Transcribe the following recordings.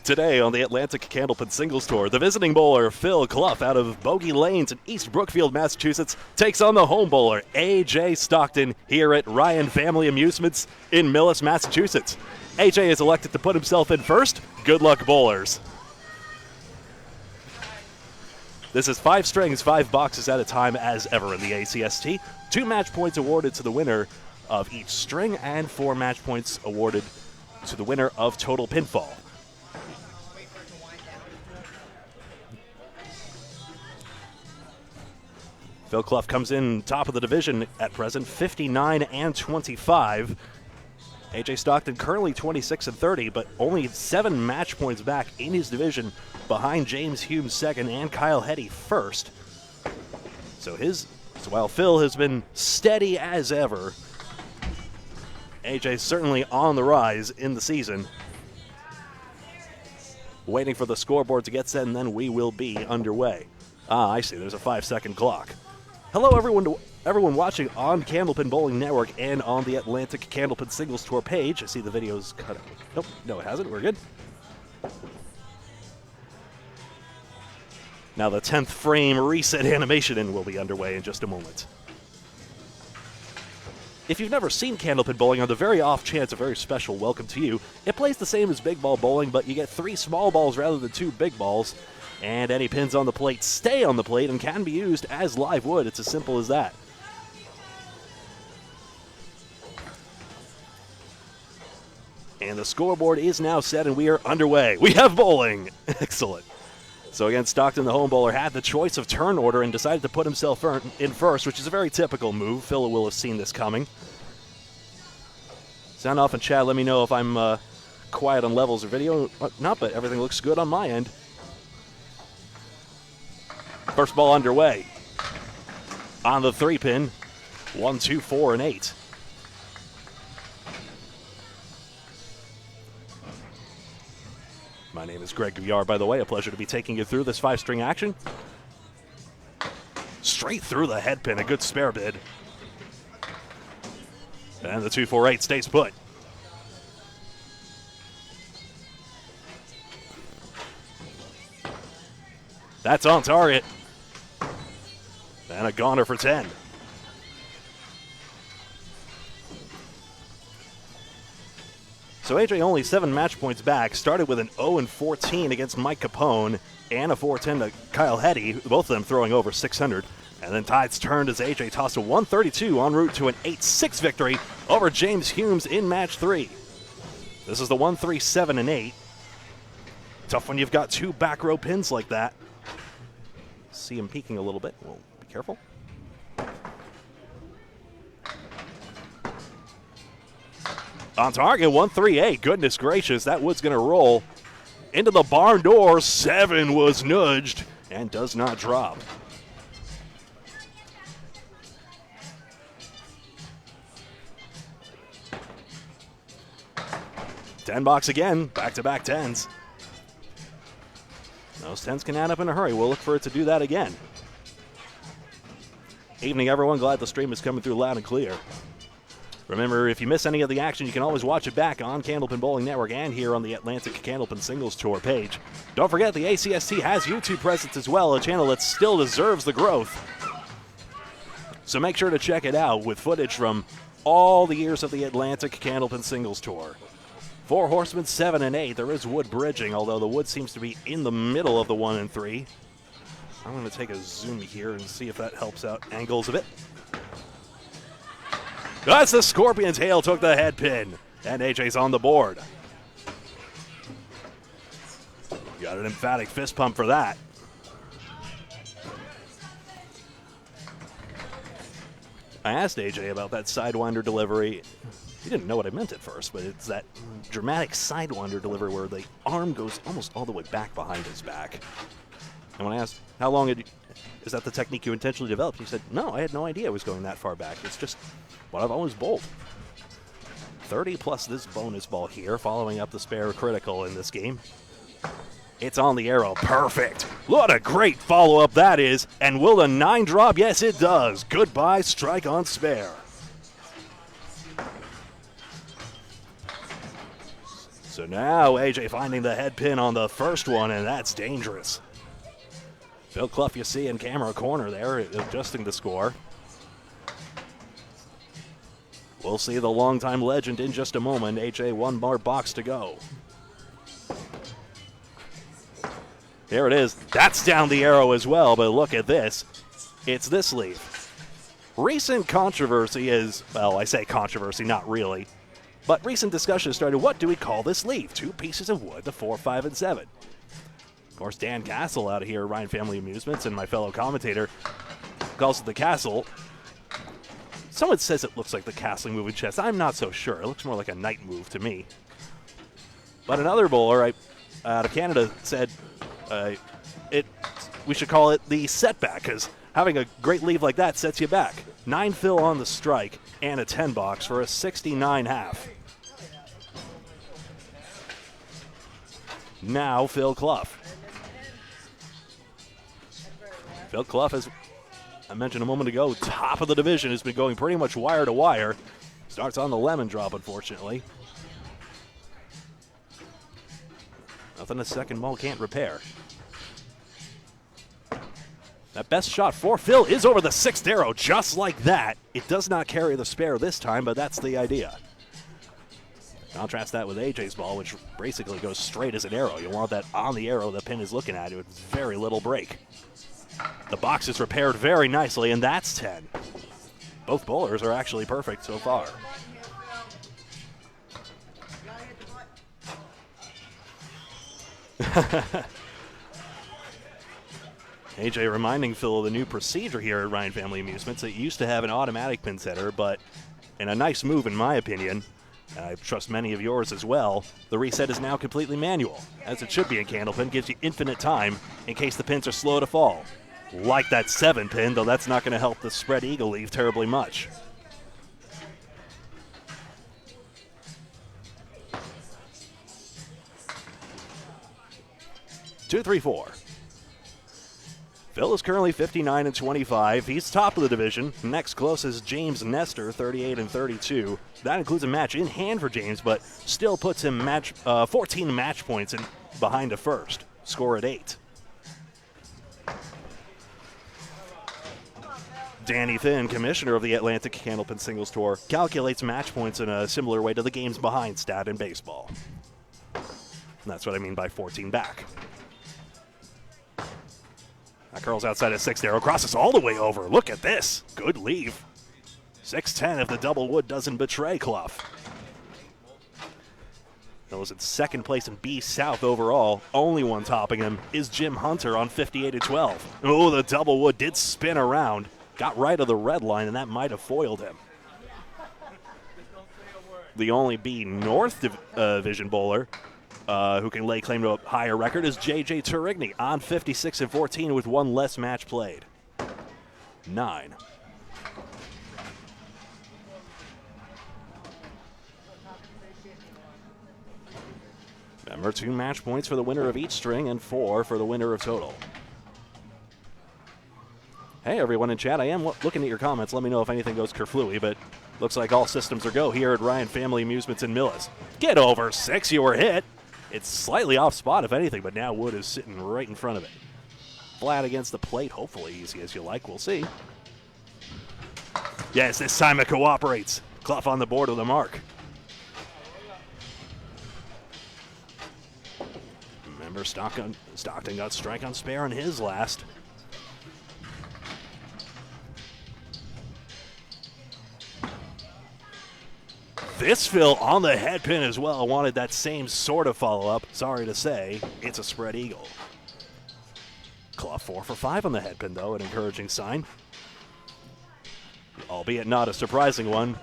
Today on the Atlantic Candlepin Singles Tour, the visiting bowler Phil Clough out of Bogey Lanes in East Brookfield, Massachusetts, takes on the home bowler AJ Stockton here at Ryan Family Amusements in Millis, Massachusetts. AJ is elected to put himself in first. Good luck, bowlers. This is 5 strings, 5 boxes at a time as ever in the ACST. 2 match points awarded to the winner of each string and 4 match points awarded to the winner of total pinfall. Phil Clough comes in top of the division at present, 59 and 25. AJ Stockton currently 26 and 30, but only 7 match points back in his division behind James Hume second and Kyle Hetty first. So while Phil has been steady as ever, AJ's certainly on the rise in the season. Waiting for the scoreboard to get set, and then we will be underway. I see. There's a 5-second clock. Hello, everyone watching on Candlepin Bowling Network and on the Atlantic Candlepin Singles Tour page. I see the video's cut out. Nope, no, it hasn't. We're good. Now the 10th frame reset animation will be underway in just a moment. If you've never seen Candlepin Bowling, on the very off chance a very special welcome to you, it plays the same as big ball bowling, but you get 3 small balls rather than 2 big balls. And any pins on the plate stay on the plate and can be used as live wood. It's as simple as that. And the scoreboard is now set and we are underway. We have bowling. Excellent. So again, Stockton, the home bowler, had the choice of turn order and decided to put himself in first, which is a very typical move. Phil will have seen this coming. Sound off in chat. Let me know if I'm quiet on levels or video. Not, but everything looks good on my end. First ball underway. On the 3-pin. 1, 2, 4, and 8. My name is Greg Gouillart, by the way. A pleasure to be taking you through this 5-string action. Straight through the head pin. A good spare bid. And the 2, 4, 8 stays put. That's on target. And a goner for 10. So AJ only 7 match points back. Started with an 0-14 against Mike Capone and a 4-10 to Kyle Hetty, both of them throwing over 600. And then tides turned as AJ tossed a 132 en route to an 8-6 victory over James Humes in match 3. This is the 1, 3, 7, and 8. Tough when you've got 2 back row pins like that. See him peeking a little bit. Well, be careful. On target, 1, 3, 8. Goodness gracious, that wood's going to roll into the barn door. 7 was nudged and does not drop. $10 again, back-to-back 10s. Those 10s can add up in a hurry. We'll look for it to do that again. Evening, everyone. Glad the stream is coming through loud and clear. Remember, if you miss any of the action, you can always watch it back on Candlepin Bowling Network and here on the Atlantic Candlepin Singles Tour page. Don't forget, the ACST has YouTube presence as well, a channel that still deserves the growth. So make sure to check it out with footage from all the years of the Atlantic Candlepin Singles Tour. 4 horsemen, 7 and 8. There is wood bridging, although the wood seems to be in the middle of the 1 and 3. I'm going to take a zoom here and see if that helps out angles a bit. That's the Scorpion Tail, took the head pin, and AJ's on the board. Got an emphatic fist pump for that. I asked AJ about that Sidewinder delivery. He didn't know what I meant at first, but it's that dramatic Sidewinder delivery where the arm goes almost all the way back behind his back. And when I asked, how long is that the technique you intentionally developed? He said, no, I had no idea it was going that far back. It's just what I've always bowled. 30 plus this bonus ball here, following up the spare critical in this game. It's on the arrow. Perfect. What a great follow-up that is. And will the 9 drop? Yes, it does. Goodbye, strike on spare. So now AJ finding the head pin on the first one, and that's dangerous. Phil Clough, you see in camera corner there, adjusting the score. We'll see the longtime legend in just a moment. AJ, one more box to go. There it is. That's down the arrow as well, but look at this. It's this leaf. Recent controversy is, well, I say controversy, not really. But recent discussion started, what do we call this leaf? 2 pieces of wood, the 4, 5, and 7. Of course, Dan Castle out of here, Ryan Family Amusements, and my fellow commentator calls it the castle. Someone says it looks like the castling moving chest. I'm not so sure. It looks more like a knight move to me. But another bowler out of Canada said we should call it the setback, because having a great leave like that sets you back. 9 fill on the strike and a 10 box for a 69 half. Now Phil Clough. Phil Clough, as I mentioned a moment ago, top of the division, has been going pretty much wire to wire. Starts on the lemon drop, unfortunately. Nothing a second ball can't repair. That best shot for Phil is over the 6th arrow, just like that. It does not carry the spare this time, but that's the idea. Contrast that with AJ's ball, which basically goes straight as an arrow. You want that on the arrow the pin is looking at with very little break. The box is repaired very nicely, and that's 10. Both bowlers are actually perfect so far. AJ reminding Phil of the new procedure here at Ryan Family Amusements. It used to have an automatic pin setter, but in a nice move in my opinion, and I trust many of yours as well, the reset is now completely manual, as it should be in Candlepin. Gives you infinite time in case the pins are slow to fall. Like that 7 pin, though that's not going to help the spread eagle leave terribly much. Two, 3, 4. Phil is currently 59 and 25. He's top of the division. Next closest is James Nestor, 38 and 32. That includes a match in hand for James, but still puts him 14 match points behind a first. Score at 8. Danny Finn, commissioner of the Atlantic Candlepin Singles Tour, calculates match points in a similar way to the games behind stat in baseball. And that's what I mean by 14 back. That curls outside a 6th arrow, crosses all the way over. Look at this. Good leave. 6-10 if the double wood doesn't betray Clough. Phil's in 2nd place in B South overall. Only one topping him is Jim Hunter on 58 and 12. Oh, the double wood did spin around. Got right of the red line, and that might have foiled him. The only B North Division bowler who can lay claim to a higher record is J.J. Turigny on 56 and 14 with one less match played. 9. Remember, 2 match points for the winner of each string and 4 for the winner of total. Hey, everyone in chat, I am looking at your comments. Let me know if anything goes kerflooey, but looks like all systems are go here at Ryan Family Amusements in Millis. Get over 6, you were hit. It's slightly off spot, if anything, but now wood is sitting right in front of it. Flat against the plate, hopefully easy as you like. We'll see. Yes, this time it cooperates. Clough on the board with a mark. Remember, Stockton got strike on spare on his last. This Phil on the head pin as well. Wanted that same sort of follow-up. Sorry to say, it's a spread eagle. Clough 4 for 5 on the head pin, though, an encouraging sign. Albeit not a surprising one.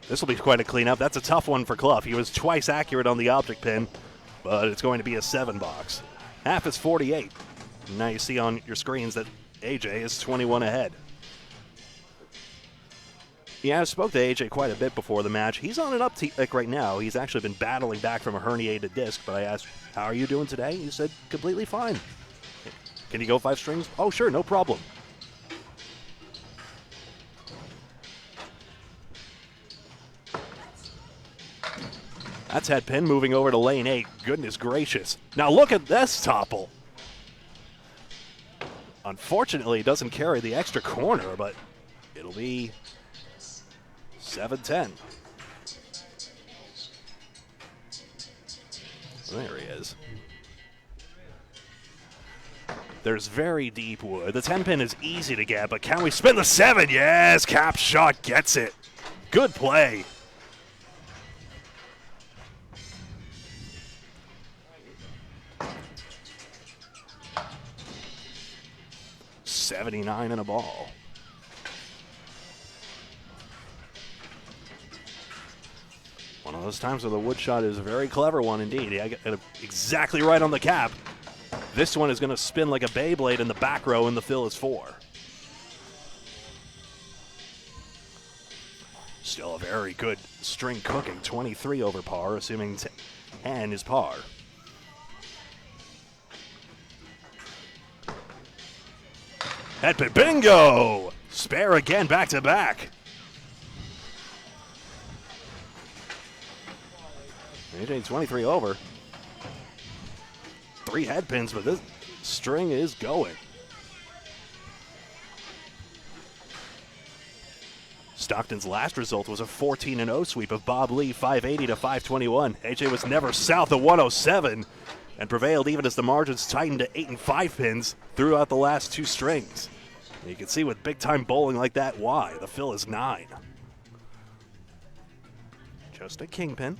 This will be quite a cleanup. That's a tough one for Clough. He was twice accurate on the object pin, but it's going to be a 7 box. Half is 48. Now you see on your screens that AJ is 21 ahead. Yeah, I spoke to AJ quite a bit before the match. He's on an uptick right now. He's actually been battling back from a herniated disc, but I asked, how are you doing today? He said, completely fine. Can you go 5 strings? Oh, sure, no problem. That's head pin moving over to lane 8. Goodness gracious. Now look at this topple. Unfortunately, it doesn't carry the extra corner, but it'll be 7-10. There he is. There's very deep wood. The 10 pin is easy to get, but can we spin the 7? Yes, Cap Shot gets it. Good play. $79 and a ball. One of those times where the wood shot is a very clever one indeed. I got it exactly right on the cap. This one is going to spin like a Beyblade in the back row, and the fill is 4. Still a very good string cooking. 23 over par, assuming 10 is par. Headpin bingo! Spare again, back to back. AJ 23 over. 3 headpins, but this string is going. Stockton's last result was a 14-0 sweep of Bob Lee, 580 to 521. AJ was never south of 107 and prevailed even as the margins tightened to 8 and 5 pins throughout the last 2 strings. You can see with big-time bowling like that why. The fill is 9. Just a kingpin.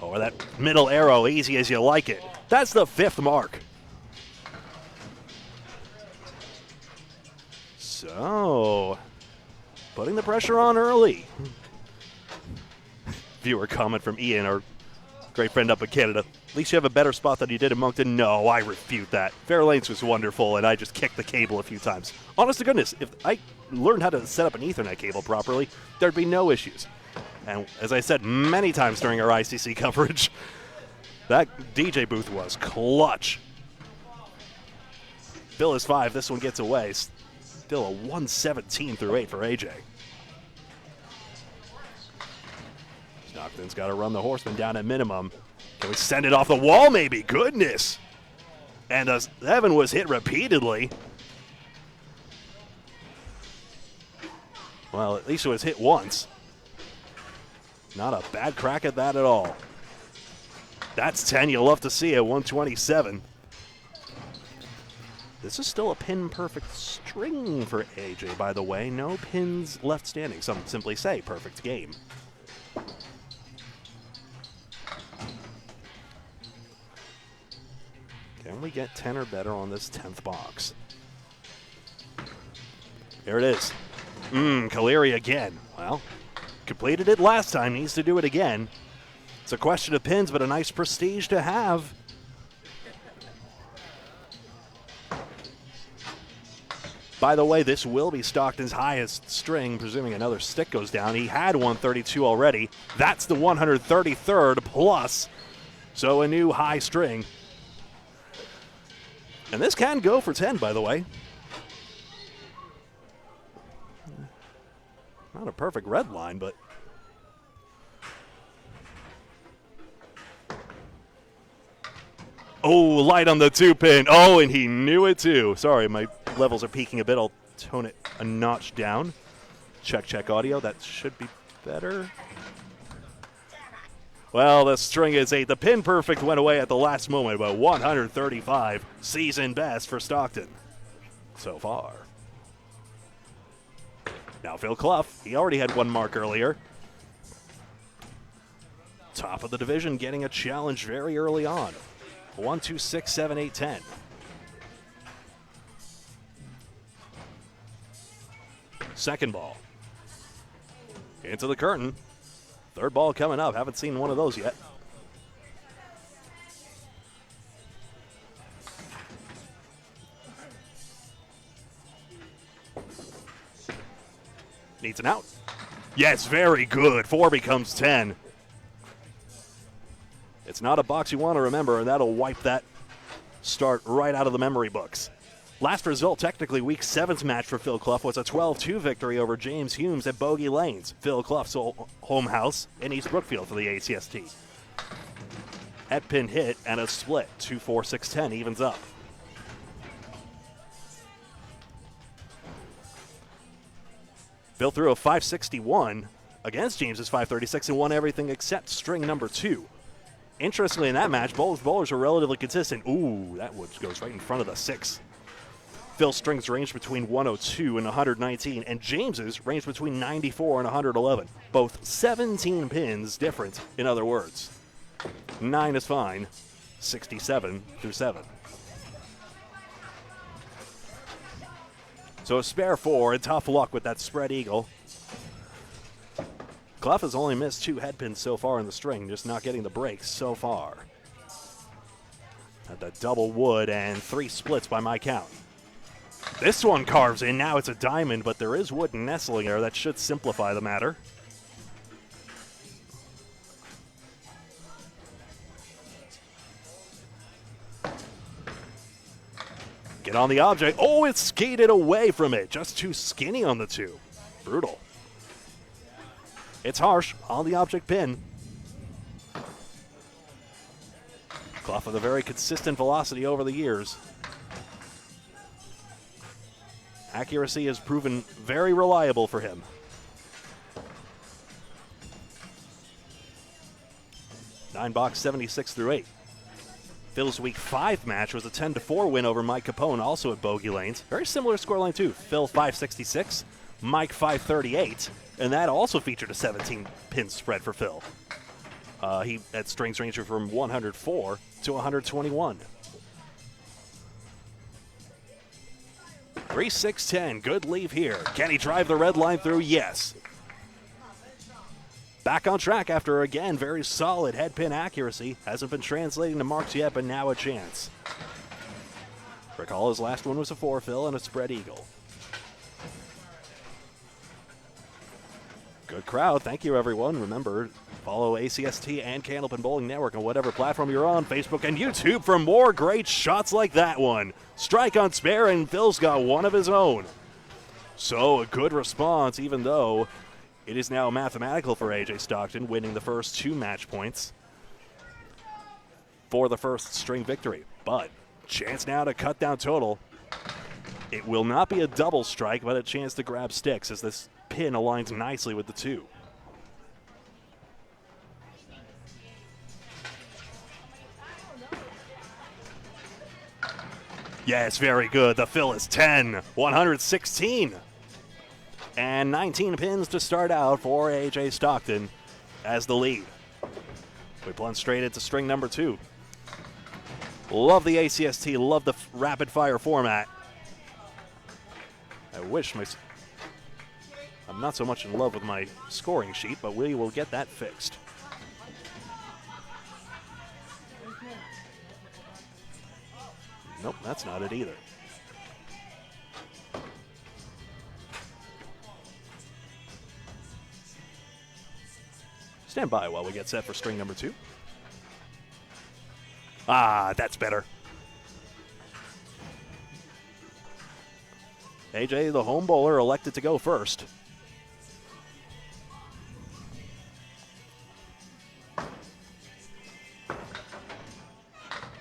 Or that middle arrow, easy as you like it. That's the 5th mark. So, putting the pressure on early. Viewer comment from Ian, our great friend up in Canada. At least you have a better spot than you did in Moncton. No, I refute that. Fairlanes was wonderful, and I just kicked the cable a few times. Honest to goodness, if I learned how to set up an Ethernet cable properly, there'd be no issues. And as I said many times during our ICC coverage, that DJ booth was clutch. Bill is 5. This one gets away. Still a 117 through 8 for AJ. Stockton's got to run the horseman down at minimum. Can we send it off the wall maybe? Goodness. And the 7 was hit repeatedly. Well, at least it was hit once. Not a bad crack at that at all. That's 10. You'll love to see it. 127. This is still a pin-perfect string for AJ, by the way. No pins left standing. Some simply say perfect game. Can we get 10 or better on this 10th box? There it is. Caleri again. Well, completed it last time, needs to do it again. It's a question of pins, but a nice prestige to have. By the way, this will be Stockton's highest string, presuming another stick goes down. He had 132 already. That's the 133rd plus, so a new high string. And this can go for 10, by the way. Not a perfect red line, but oh, light on the 2-pin. Oh, and he knew it too. Sorry, my levels are peaking a bit. I'll tone it a notch down. Check audio. That should be better. Well, the string is 8. The pin perfect went away at the last moment, but 135. Season best for Stockton so far. Now Phil Clough. He already had 1 mark earlier. Top of the division getting a challenge very early on. 1, 2, 6, 7, 8, 10. Second ball. Into the curtain. Third ball coming up. Haven't seen one of those yet. Needs an out. Yes, very good. 4 becomes 10. It's not a box you want to remember, and that'll wipe that start right out of the memory books. Last result, technically Week 7's match for Phil Clough, was a 12-2 victory over James Humes at Bogey Lanes, Phil Clough's home house in East Brookfield for the ACST. Headpin hit and a split, 2-4, 6-10, evens up. Phil threw a 561 against James's 536 and won everything except string number 2. Interestingly, in that match, both bowlers were relatively consistent. Ooh, that one goes right in front of the 6. Phil's strings ranged between 102 and 119, and James's ranged between 94 and 111. Both 17 pins different, in other words. 9 is fine, 67 through 7. So a spare 4 and tough luck with that spread eagle. Clough has only missed 2 headpins so far in the string, just not getting the breaks so far. At the double wood and 3 splits by my count. This one carves in. Now it's a diamond, but there is wood nestling there. That should simplify the matter. Get on the object. Oh, it skated away from it. Just too skinny on the 2. Brutal. It's harsh on the object pin. Clough with a very consistent velocity over the years. Accuracy has proven very reliable for him. Nine box 76 through 8. Phil's Week 5 match was a 10-4 win over Mike Capone, also at Bogey Lanes. Very similar scoreline too. Phil 566, Mike 538, and that also featured a 17-pin spread for Phil. He had strings ranging from 104 to 121. 3-6-10, good leave here. Can he drive the red line through? Yes. Back on track after, again, very solid headpin accuracy. Hasn't been translating to marks yet, but now a chance. Recall his last one was a 4 Phil and a spread eagle. Good crowd. Thank you, everyone. Remember, follow ACST and Candlepin Bowling Network on whatever platform you're on, Facebook and YouTube, for more great shots like that one. Strike on spare, and Phil's got one of his own. So a good response, even though it is now mathematical for AJ Stockton, winning the first 2 match points for the first string victory. But chance now to cut down total. It will not be a double strike, but a chance to grab sticks as this pin aligns nicely with the 2. Yes, very good. The Phil is 10, 116. And 19 pins to start out for AJ Stockton as the lead. We plunge straight into string number 2. Love the ACST, love the rapid fire format. I wish I'm not so much in love with my scoring sheet, but we will get that fixed. Nope, that's not it either. Stand by while we get set for string number 2. Ah, that's better. AJ, the home bowler, elected to go first.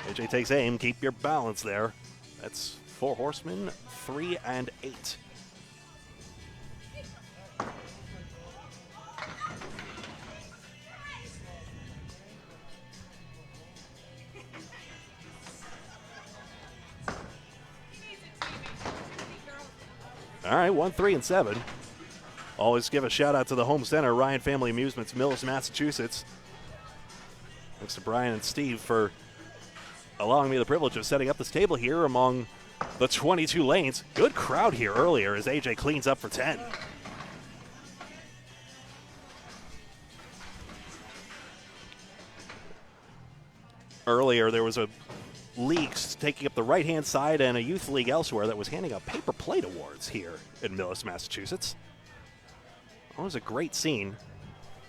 AJ takes aim. Keep your balance there. That's 4 horsemen, 3 and 8. All right, 1, 3, and 7. Always give a shout out to the home center, Ryan Family Amusements, Millis, Massachusetts. Thanks to Brian and Steve for allowing me the privilege of setting up this table here among the 22 lanes. Good crowd here earlier as AJ cleans up for 10. Earlier there was a league taking up the right-hand side and a youth league elsewhere that was handing out paper plate awards here in Millis, Massachusetts. It was a great scene.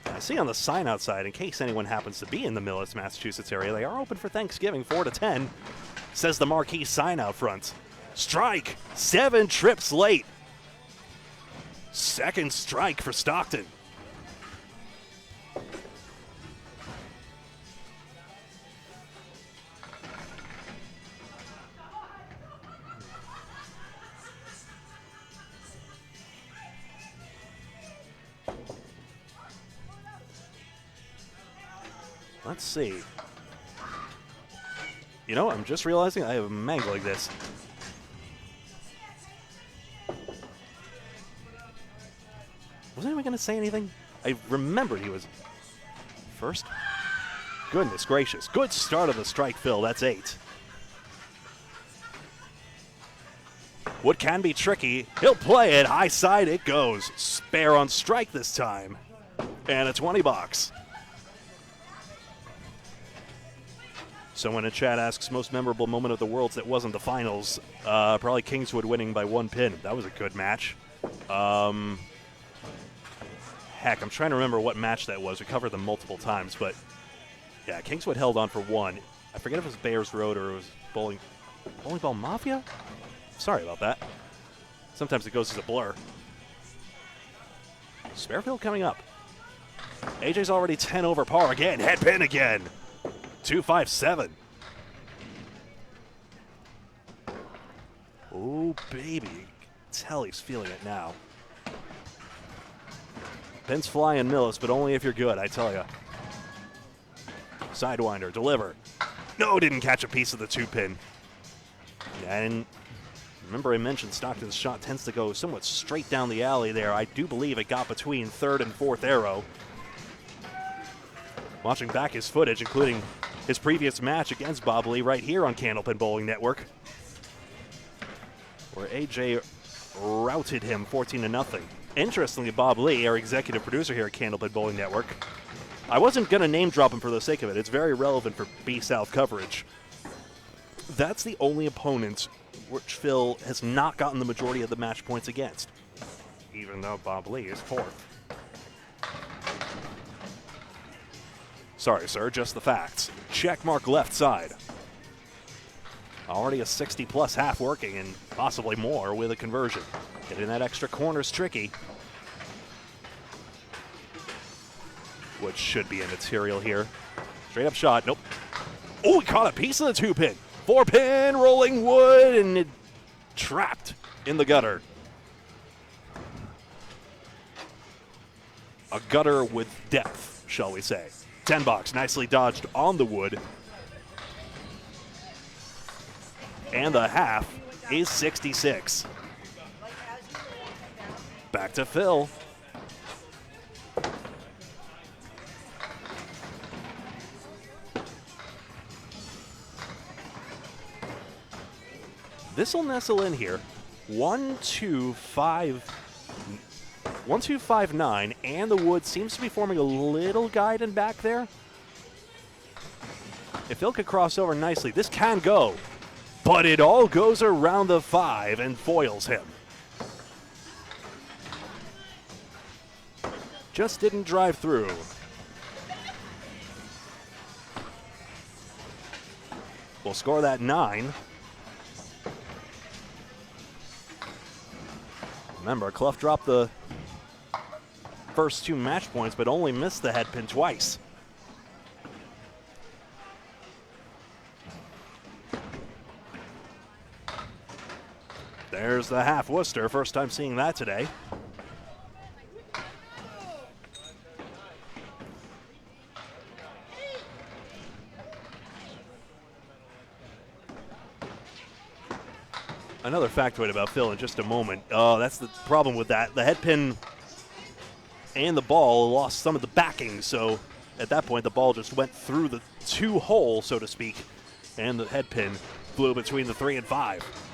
I see on the sign outside, in case anyone happens to be in the Millis, Massachusetts area, they are open for Thanksgiving, 4 to 10, says the marquee sign out front. Strike, 7 trips late. Second strike for Stockton. Let's see. You know, I'm just realizing I have mangling this. Was anyone going to say anything? I remembered he was first. Goodness gracious. Good start of the strike, Phil. That's 8. What can be tricky, he'll play it. High side it goes. Spare on strike this time. And a 20 box. Someone in chat asks, most memorable moment of the Worlds that wasn't the finals. Probably Kingswood winning by 1 pin. That was a good match. Heck, I'm trying to remember what match that was. We covered them multiple times, but yeah, Kingswood held on for 1. I forget if it was Bears Road or it was Bowling Ball Mafia? Sorry about that. Sometimes it goes as a blur. Sparefield coming up. AJ's already 10 over par again. Head pin again. 2-5-7. Oh, baby. Tell he's feeling it now. Pin's flying Millis, but only if you're good, I tell ya. Sidewinder, deliver. No, didn't catch a piece of the 2-pin. And remember I mentioned Stockton's shot tends to go somewhat straight down the alley there. I do believe it got between 3rd and 4th arrow. Watching back his footage, including his previous match against Bob Lee right here on Candlepin Bowling Network, where AJ routed him 14-0. Interestingly, Bob Lee, our executive producer here at Candlepin Bowling Network, I wasn't going to name drop him for the sake of it. It's very relevant for B-South coverage. That's the only opponent which Phil has not gotten the majority of the match points against, even though Bob Lee is 4th. Sorry, sir, just the facts. Check mark left side. Already a 60-plus half working and possibly more with a conversion. Getting that extra corner's tricky. Which should be immaterial here. Straight up shot, nope. Oh, he caught a piece of the 2-pin. 4-pin, rolling wood, and it trapped in the gutter. A gutter with depth, shall we say. 10 box, nicely dodged on the wood. And the half is 66. Back to Phil. This will nestle in here. 1, 2, 5. 1, 2, 5, 9, and the wood seems to be forming a little guide in back there. If Phil could cross over nicely, this can go, but it all goes around the 5 and foils him. Just didn't drive through. We'll score that 9. Remember, Clough dropped the first 2 match points, but only missed the head pin twice. There's the half Worcester, first time seeing that today. Another factoid about Phil in just a moment. That's the problem with that. The head pin and the ball lost some of the backing, so at that point the ball just went through the 2 hole, so to speak, and the head pin flew between the 3 and 5.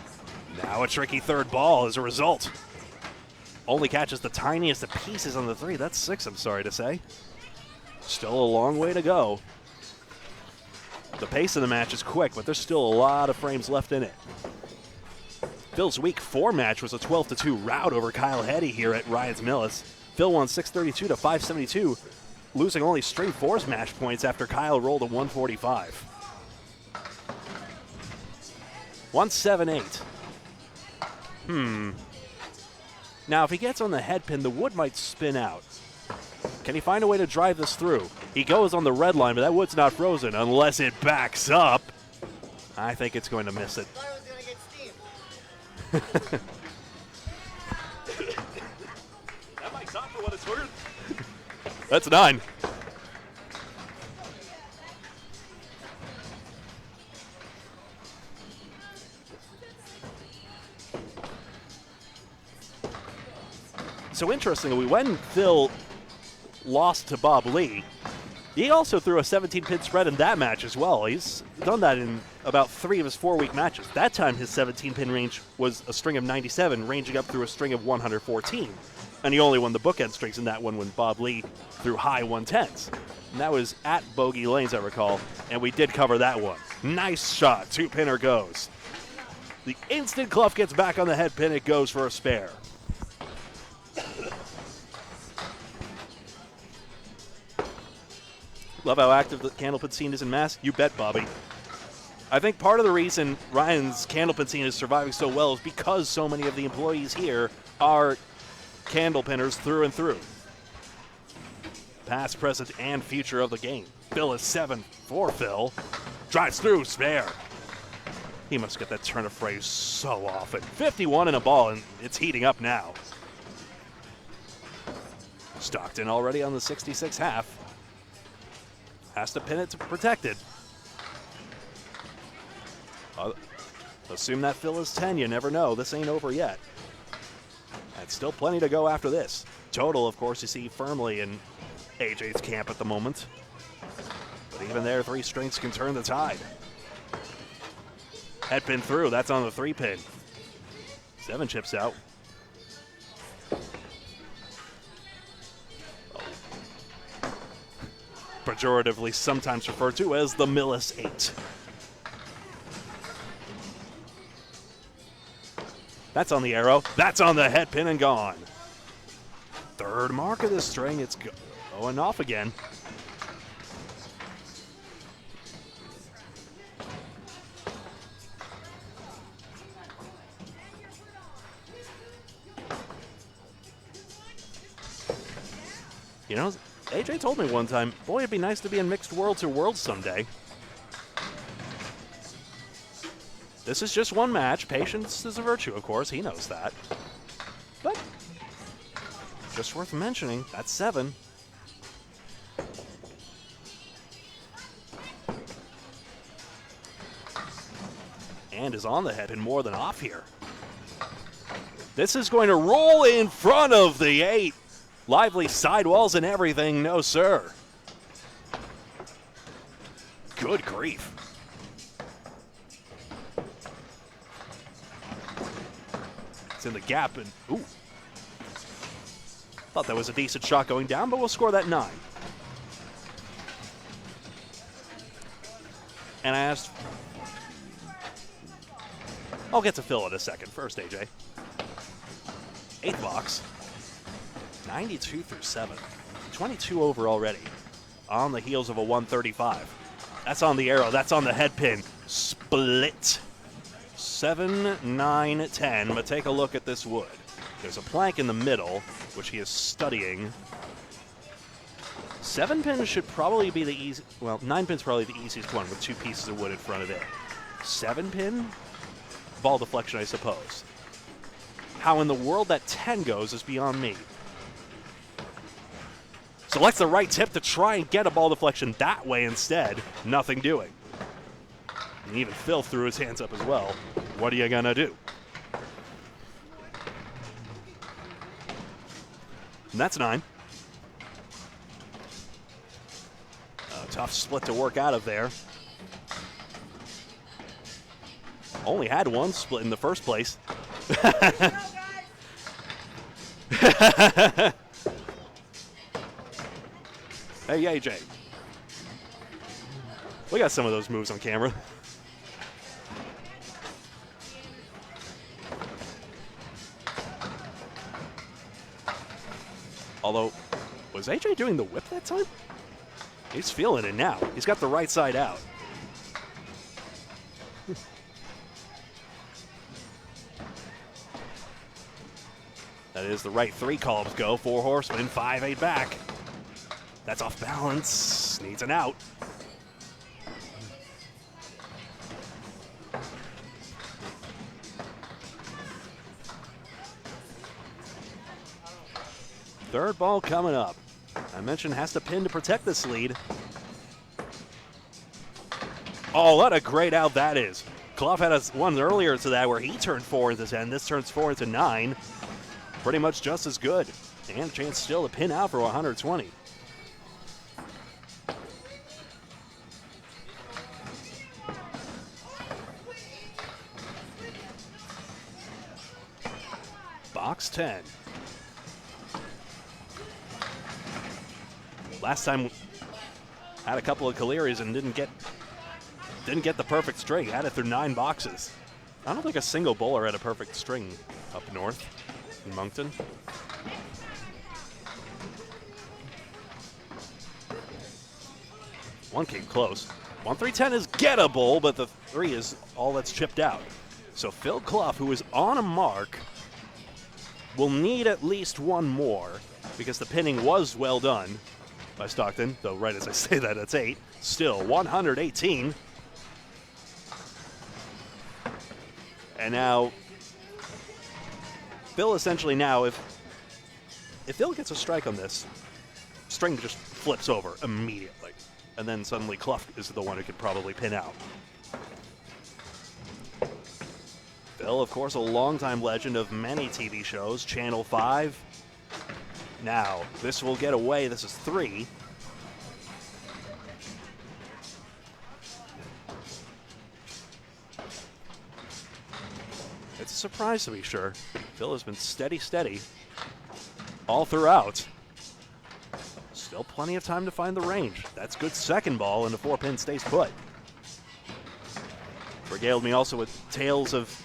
Now a tricky 3rd ball as a result. Only catches the tiniest of pieces on the 3. That's 6, I'm sorry to say. Still a long way to go. The pace of the match is quick, but there's still a lot of frames left in it. Phil's week 4 match was a 12-2 rout over Kyle Heddy here at Ryan's Millis. Phil won 632 to 572, losing only straight fours match points after Kyle rolled a 145. 178. Now, if he gets on the head pin, the wood might spin out. Can he find a way to drive this through? He goes on the red line, but that wood's not frozen unless it backs up. I think it's going to miss it. I thought it was going to get steam. That mic's on for what it's worth. That's 9. So interestingly, when Phil lost to Bob Lee, he also threw a 17-pin spread in that match as well. He's done that in about 3 of his 4-week matches. That time his 17-pin range was a string of 97, ranging up through a string of 114. And he only won the bookend strings in that one when Bob Lee threw high 110s. And that was at Bogey Lanes, I recall, and we did cover that one. Nice shot, 2-pinner goes. The instant Clough gets back on the head pin, it goes for a spare. Love how active the Candlepin scene is in Mass. You bet, Bobby. I think part of the reason Ryan's Candlepin scene is surviving so well is because so many of the employees here are Candlepinners through and through. Past, present, and future of the game. Phil is 7 for Phil. Drives through, spare. He must get that turn of phrase so often. 51 in a ball, and it's heating up now. Stockton already on the 66 half. Has to pin it to protect it. Assume that Phil is 10. You never know. This ain't over yet. And still plenty to go after this. Total, of course, you see firmly in AJ's camp at the moment. But even there, 3 strengths can turn the tide. Head pin through. That's on the 3-pin. 7 chips out. Pejoratively sometimes referred to as the Millis 8. That's on the arrow. That's on the head pin and gone. 3rd mark of this string. It's going off again. You know, AJ told me one time, boy, it'd be nice to be in Mixed Worlds or Worlds someday. This is just one match. Patience is a virtue, of course. He knows that. But just worth mentioning, that's 7. And is on the head and more than off here. This is going to roll in front of the 8. Lively sidewalls and everything, no sir. Good grief. It's in the gap and, ooh. Thought that was a decent shot going down, but we'll score that 9. And I asked, I'll get to Phil in a second. First, AJ. 8th box. 92 through 7. 22 over already. On the heels of a 135. That's on the arrow. That's on the head pin. Split. 7, 9, 10. But take a look at this wood. There's a plank in the middle, which he is studying. 7 pins should probably be the easy. Well, 9 pins probably the easiest one with 2 pieces of wood in front of it. 7 pin? Ball deflection, I suppose. How in the world that 10 goes is beyond me. Selects the right tip to try and get a ball deflection that way instead. Nothing doing. And even Phil threw his hands up as well. What are you going to do? And that's 9. A tough split to work out of there. Only had 1 split in the first place. Hey, AJ. We got some of those moves on camera. Although, was AJ doing the whip that time? He's feeling it now. He's got the right side out. That is the right 3 columns go. 4 horsemen, 5-8 back. That's off balance. Needs an out. Third ball coming up. I mentioned has to pin to protect this lead. Oh, what a great out that is. Clough had one earlier to that where he turned 4 into 10. This turns 4 into 9. Pretty much just as good. And a chance still to pin out for 120. Box 10. Last time had a couple of Caliris and didn't get the perfect string. Had it through 9 boxes. I don't think a single bowler had a perfect string up north in Moncton. One came close. 1-3-10 is gettable, but the 3 is all that's chipped out. So Phil Clough, who is on a mark, will need at least one more because the pinning was well done by Stockton, though right as I say that, it's 8. Still 118. And now, Phil essentially now, if Phil gets a strike on this, string just flips over immediately. And then suddenly Clough is the one who could probably pin out. Phil, of course, a longtime legend of many TV shows, Channel 5. Now, this will get away. This is 3. It's a surprise to be sure. Phil has been steady all throughout. Still plenty of time to find the range. That's good second ball, and the 4-pin stays put. Regaled me also with tales of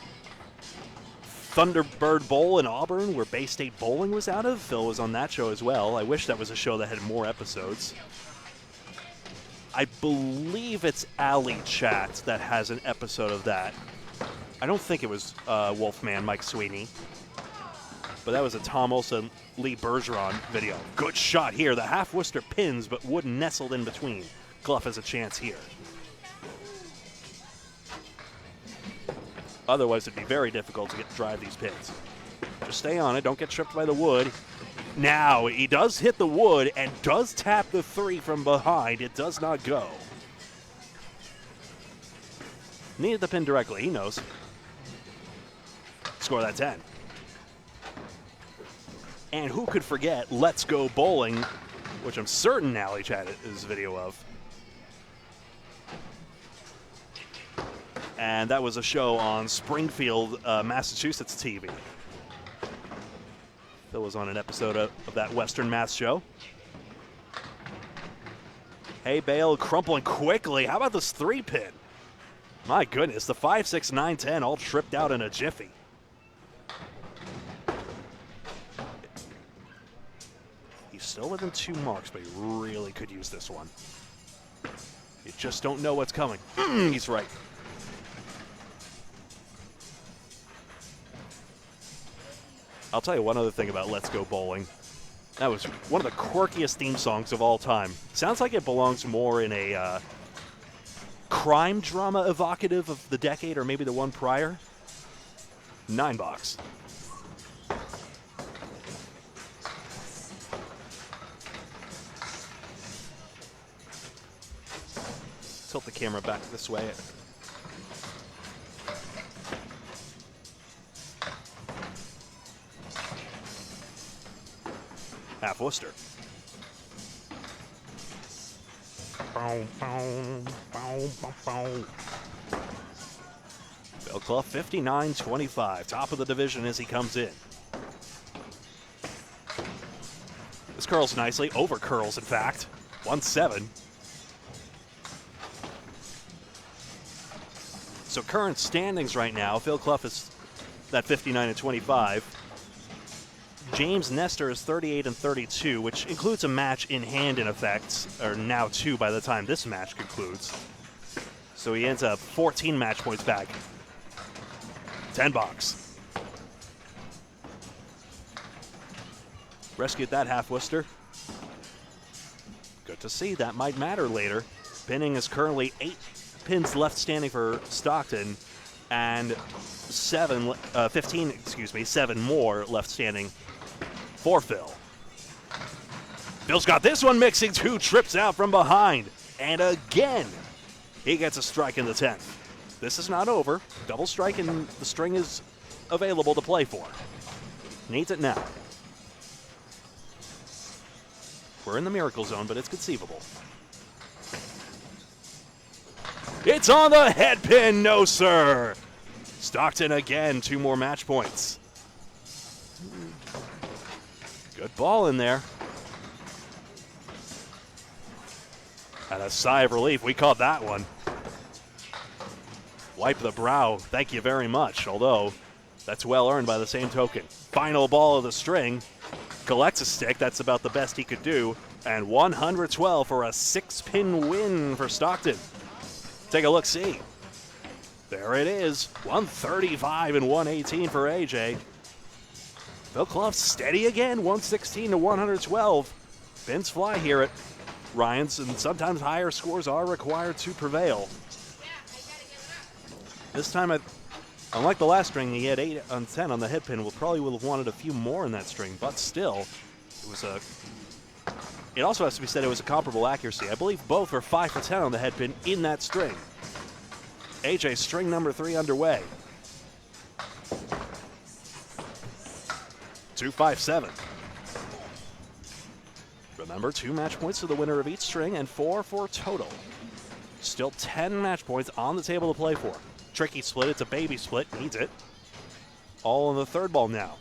Thunderbird Bowl in Auburn, where Bay State Bowling was out of. Phil was on that show as well. I wish that was a show that had more episodes. I believe it's Alley Chat that has an episode of that. I don't think it was Wolfman Mike Sweeney, but that was a Tom Olson, Lee Bergeron video. Good shot here. The half Worcester pins, but Wood nestled in between. Clough has a chance here. Otherwise, it'd be very difficult to drive these pins. Just stay on it. Don't get tripped by the wood. Now, he does hit the wood and does tap the 3 from behind. It does not go. Needed the pin directly. He knows. Score that 10. And who could forget Let's Go Bowling, which I'm certain Alley Chat is video of. And that was a show on Springfield, Massachusetts TV. Phil was on an episode of that Western Mass show. Hey, Bale crumpling quickly. How about this 3-pin? My goodness, the 5, 6, 9, 10 all tripped out in a jiffy. He's still within 2 marks, but he really could use this one. You just don't know what's coming. He's right. I'll tell you one other thing about Let's Go Bowling. That was one of the quirkiest theme songs of all time. Sounds like it belongs more in a crime drama evocative of the decade or maybe the one prior. 9 box. Tilt the camera back this way. Half Worcester. Phil Clough, 59-25. Top of the division as he comes in. This curls nicely. Over curls, in fact. 1-7. So current standings right now, Phil Clough is that 59-25. James Nestor is 38 and 32, which includes a match in hand in effect, or now 2 by the time this match concludes. So he ends up 14 match points back. 10 box. Rescued that half Worcester. Good to see. That might matter later. Pinning is currently 8 pins left standing for Stockton, and 7 more left standing for Phil. Phil's got this one mixing, 2 trips out from behind, and again he gets a strike in the 10th. This is not over. Double strike and the string is available to play for. Needs it now. We're in the miracle zone, but it's conceivable. It's on the head pin, no sir. Stockton again, 2 more match points. Good ball in there. And a sigh of relief, we caught that one. Wipe the brow, thank you very much, although that's well earned by the same token. Final ball of the string, collects a stick, that's about the best he could do, and 112 for a 6-pin win for Stockton. Take a look-see. There it is, 135 and 118 for AJ. Phil Clough steady again, 116 to 112. Pins fly here at Ryan's, and sometimes higher scores are required to prevail. This time, unlike the last string, he had 8 on 10 on the head pin. Probably would have wanted a few more in that string, but still, it also has to be said it was a comparable accuracy. I believe both were 5 for 10 on the head pin in that string. AJ, string number 3 underway. 257. Remember, 2 match points to the winner of each string and 4 for total. Still 10 match points on the table to play for. Tricky split, it's a baby split, needs it. All in the third ball now.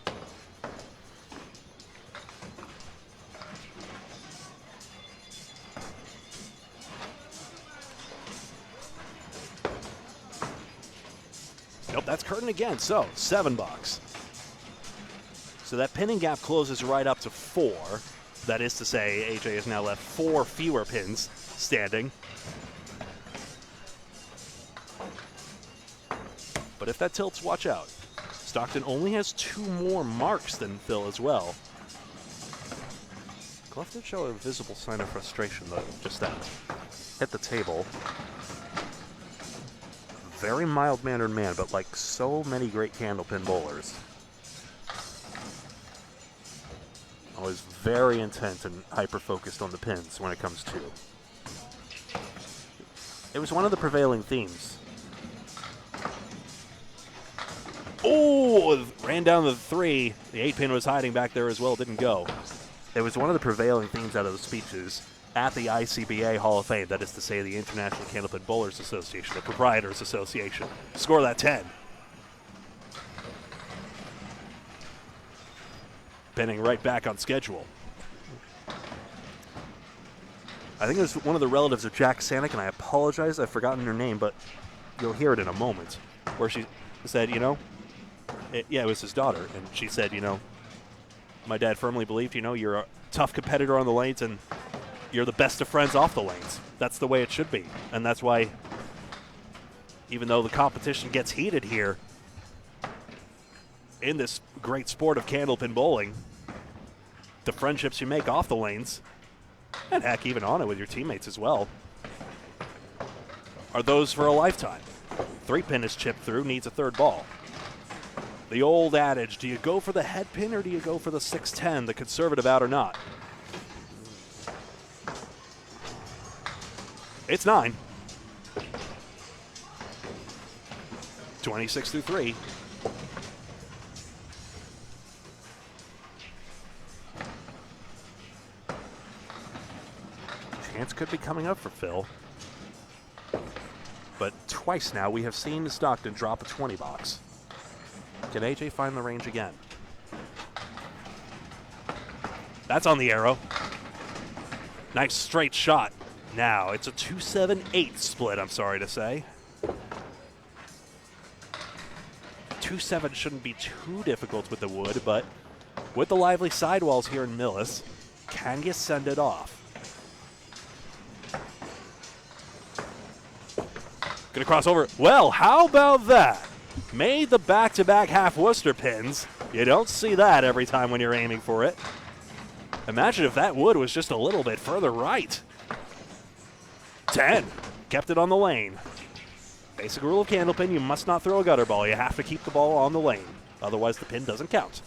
Nope, that's curtain again, so 7 box. So that pinning gap closes right up to 4. That is to say, AJ has now left 4 fewer pins standing. But if that tilts, watch out. Stockton only has 2 more marks than Phil as well. Clough did show a visible sign of frustration, though, just that. Hit the table. Very mild-mannered man, but like so many great Candlepin bowlers. Always very intent and hyper-focused on the pins when it comes to. It was one of the prevailing themes. Oh, ran down the 3. The 8-pin was hiding back there as well, didn't go. It was one of the prevailing themes out of the speeches at the ICBA Hall of Fame, that is to say the International Candlepin Bowlers Association, the Proprietors Association. Score that 10. Pinning right back on schedule. I think it was one of the relatives of Jack Sanick, and I apologize, I've forgotten her name, but you'll hear it in a moment, where she said, it was his daughter, and she said, my dad firmly believed, you're a tough competitor on the lanes, and you're the best of friends off the lanes. That's the way it should be, and that's why, even though the competition gets heated here, in this great sport of Candlepin bowling, the friendships you make off the lanes, and heck, even on it with your teammates as well, are those for a lifetime. 3-pin is chipped through, needs a third ball. The old adage, do you go for the head pin or do you go for the 6-10, the conservative out or not? It's 9. 26 through 3. Chance could be coming up for Phil. But twice now we have seen Stockton drop a 20 box. Can AJ find the range again? That's on the arrow. Nice straight shot. Now it's a 2-7-8 split, I'm sorry to say. 2-7 shouldn't be too difficult with the wood, but With the lively sidewalls here in Millis, can you send it off? Gonna cross over. Well, how about that? Made the back-to-back half Worcester pins. You don't see that every time when you're aiming for it. Imagine if that wood was just a little bit further right. 10. Kept it on the lane. Basic rule of Candlepin, you must not throw a gutter ball. You have to keep the ball on the lane. Otherwise, the pin doesn't count.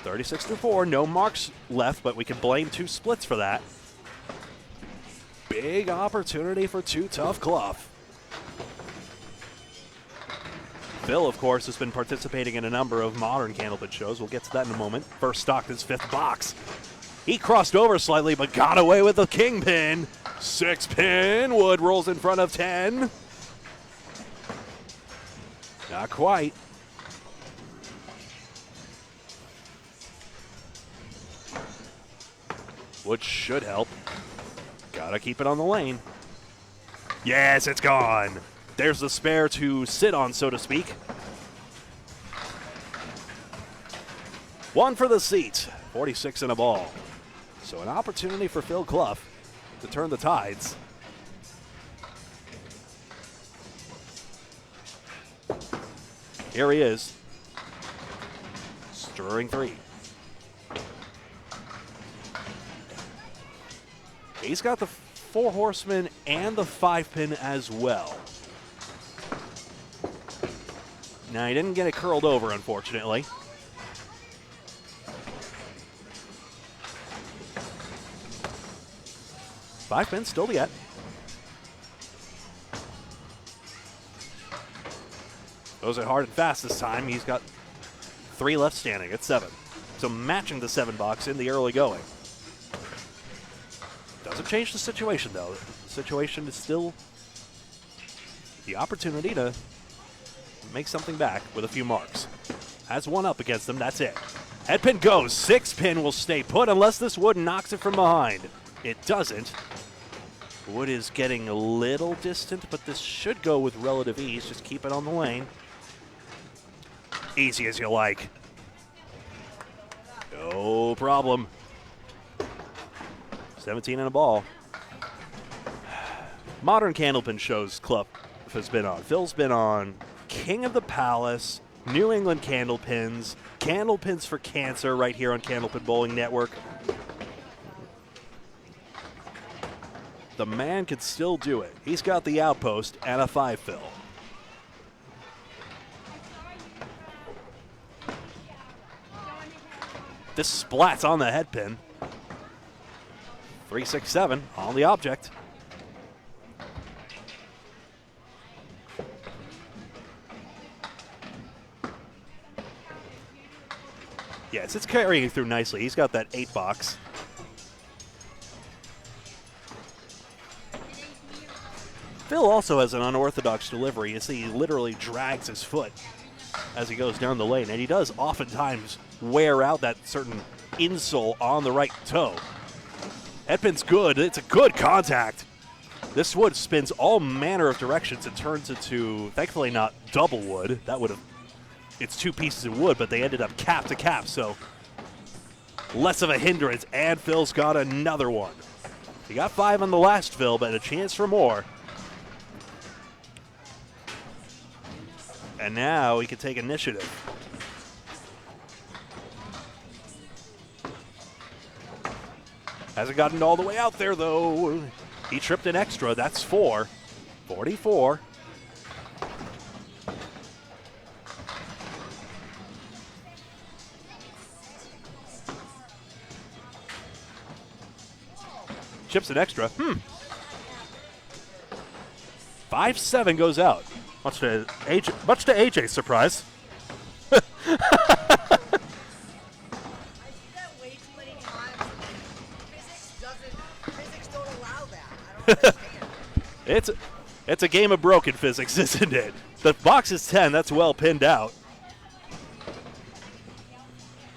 36-4, no marks left, but we can blame 2 splits for that. Big opportunity for 2 tough Clough. Phil, of course, has been participating in a number of modern Candlepin shows. We'll get to that in a moment. First Stockton's 5th box. He crossed over slightly, but got away with the kingpin. 6 pin. Wood rolls in front of 10. Not quite. Wood should help. Gotta keep it on the lane. Yes, it's gone. There's the spare to sit on, so to speak. 1 for the seat. 46 in a ball. So an opportunity for Phil Clough to turn the tides. Here he is. Stirring 3. He's got the 4 horsemen and the 5 pin as well. Now, he didn't get it curled over, unfortunately. Five pin still to get. Goes it hard and fast this time. He's got 3 left standing at 7. So matching the 7 box in the early going. Doesn't change the situation, though. The situation is still the opportunity to make something back with a few marks. Has 1 up against them, that's it. Head pin goes, 6 pin will stay put unless this wood knocks it from behind. It doesn't. Wood is getting a little distant, but this should go with relative ease. Just keep it on the lane. Easy as you like. No problem. 17 in a ball. Modern Candlepin shows Clough has been on. Phil's been on King of the Palace, New England Candlepins, Candlepins for Cancer right here on Candlepin Bowling Network. The man can still do it. He's got the outpost and a 5 fill. This splats on the head pin. 3, 6, 7 on the object. Yes, it's carrying through nicely. He's got that 8 box. Phil also has an unorthodox delivery. You see, he literally drags his foot as he goes down the lane, and he does oftentimes wear out that certain insole on the right toe. Headpin's good. It's a good contact. This wood spins all manner of directions. It turns into, thankfully not double wood. That would have, it's 2 pieces of wood, but they ended up cap to cap, so less of a hindrance, and Phil's got another one. He got 5 on the last fill, but a chance for more. And now he can take initiative. Hasn't gotten all the way out there, though. He tripped an extra. That's 4. 44. Chips an extra. 5-7 goes out. Much to AJ's surprise. I see that way too many times. Physics don't allow that. I don't understand. It's a game of broken physics, isn't it? The box is 10. That's well pinned out.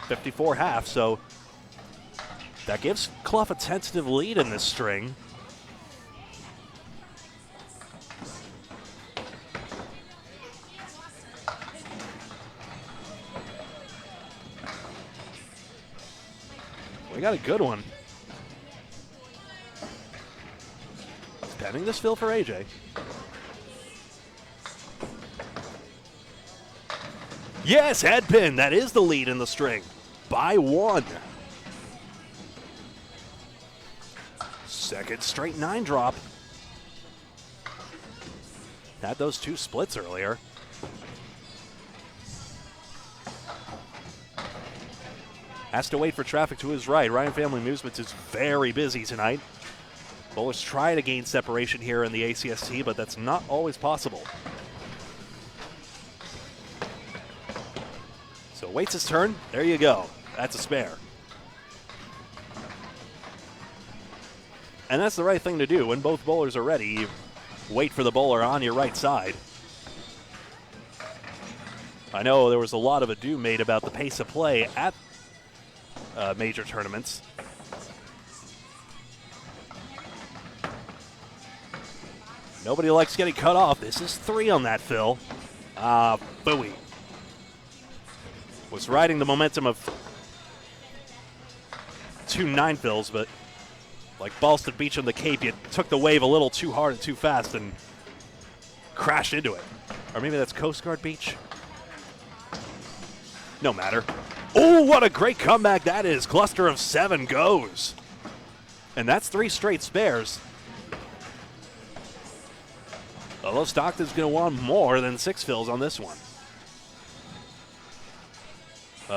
54 half, so that gives Clough a tentative lead in this string. got a good one. Penning this fill for AJ. Yes, head pin. That is the lead in the string by 1. Second straight 9 drop. Had those 2 splits earlier. Has to wait for traffic to his right. Ryan Family Amusements is very busy tonight. Bowlers try to gain separation here in the ACST, but that's not always possible. So waits his turn. There you go. That's a spare. And that's the right thing to do. When both bowlers are ready, you wait for the bowler on your right side. I know there was a lot of ado made about the pace of play at major tournaments. Nobody likes getting cut off. This is 3 on that fill. Bowie was riding the momentum of 2 9 fills, but like Ballston Beach on the Cape, you took the wave a little too hard and too fast and crashed into it. Or maybe that's Coast Guard Beach. No matter. Oh, what a great comeback that is. Cluster of 7 goes. And that's 3 straight spares. Although Stockton's going to want more than 6 fills on this one.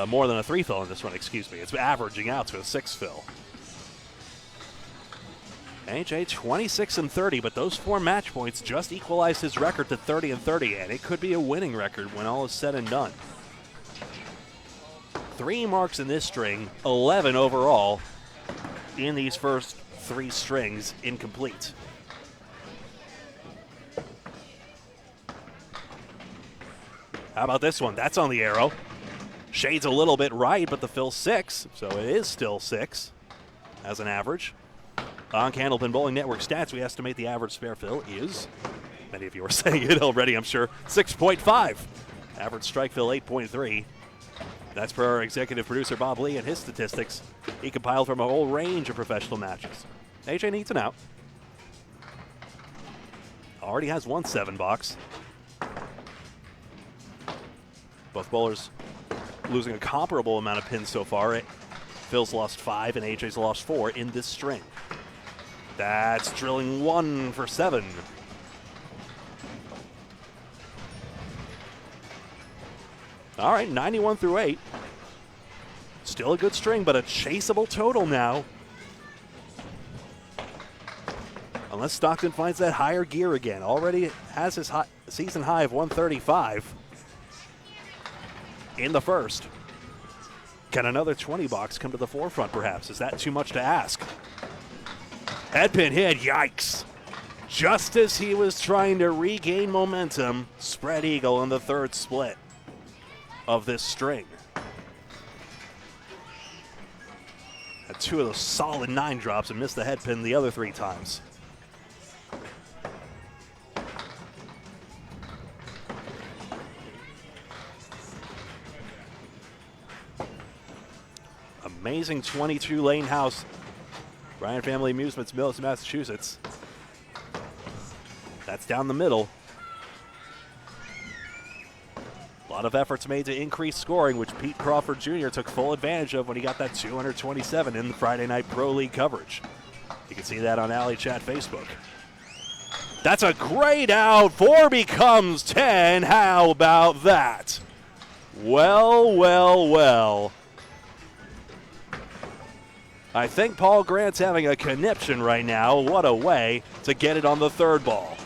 More than a 3 fill on this one, excuse me. It's averaging out to a 6 fill. AJ 26 and 30, but those 4 match points just equalized his record to 30 and 30, and it could be a winning record when all is said and done. 3 marks in this string, 11 overall in these first 3 strings incomplete. How about this one? That's on the arrow. Shades a little bit right, but the fill's 6, so it is still 6 as an average. On Candlepin Bowling Network stats, we estimate the average spare fill is, many of you are saying it already, I'm sure, 6.5. Average strike fill, 8.3. That's per our executive producer, Bob Lee, and his statistics he compiled from a whole range of professional matches. AJ needs an out. Already has 1 7 box. Both bowlers losing a comparable amount of pins so far. Phil's lost 5 and AJ's lost 4 in this string. That's drilling 1 for 7. All right, 91 through 8. Still a good string, but a chaseable total now. Unless Stockton finds that higher gear again. Already has his season high of 135 in the first. Can another 20 box come to the forefront, perhaps? Is that too much to ask? Headpin hit, yikes. Just as he was trying to regain momentum, spread eagle in the 3rd split of this string. Had 2 of those solid 9 drops and missed the head pin the other 3 times. Amazing 22-lane house. Ryan Family Amusements, Millis, Massachusetts. That's down the middle. A lot of efforts made to increase scoring, which Pete Crawford Jr. took full advantage of when he got that 227 in the Friday Night Pro League coverage. You can see that on Alley Chat Facebook. That's a great out. 4 becomes 10. How about that? Well, well, well. I think Paul Grant's having a conniption right now. What a way to get it on the 3rd ball.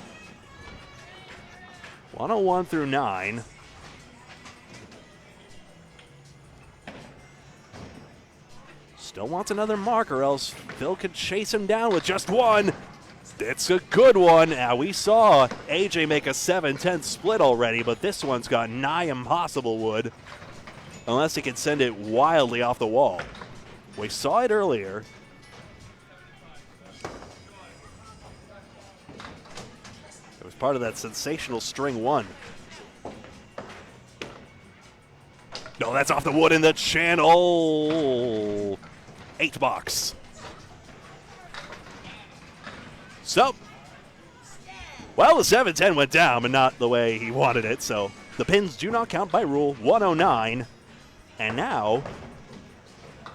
101 through 9. Still wants another mark, or else Phil could chase him down with just 1. It's a good one. Now, we saw AJ make a 7-10 split already, but this one's got nigh impossible wood, unless he can send it wildly off the wall. We saw it earlier. It was part of that sensational string 1. No, that's off the wood in the channel. 8 box. So, well, the 7-10 went down, but not the way he wanted it. So the pins do not count by rule, 109. And now,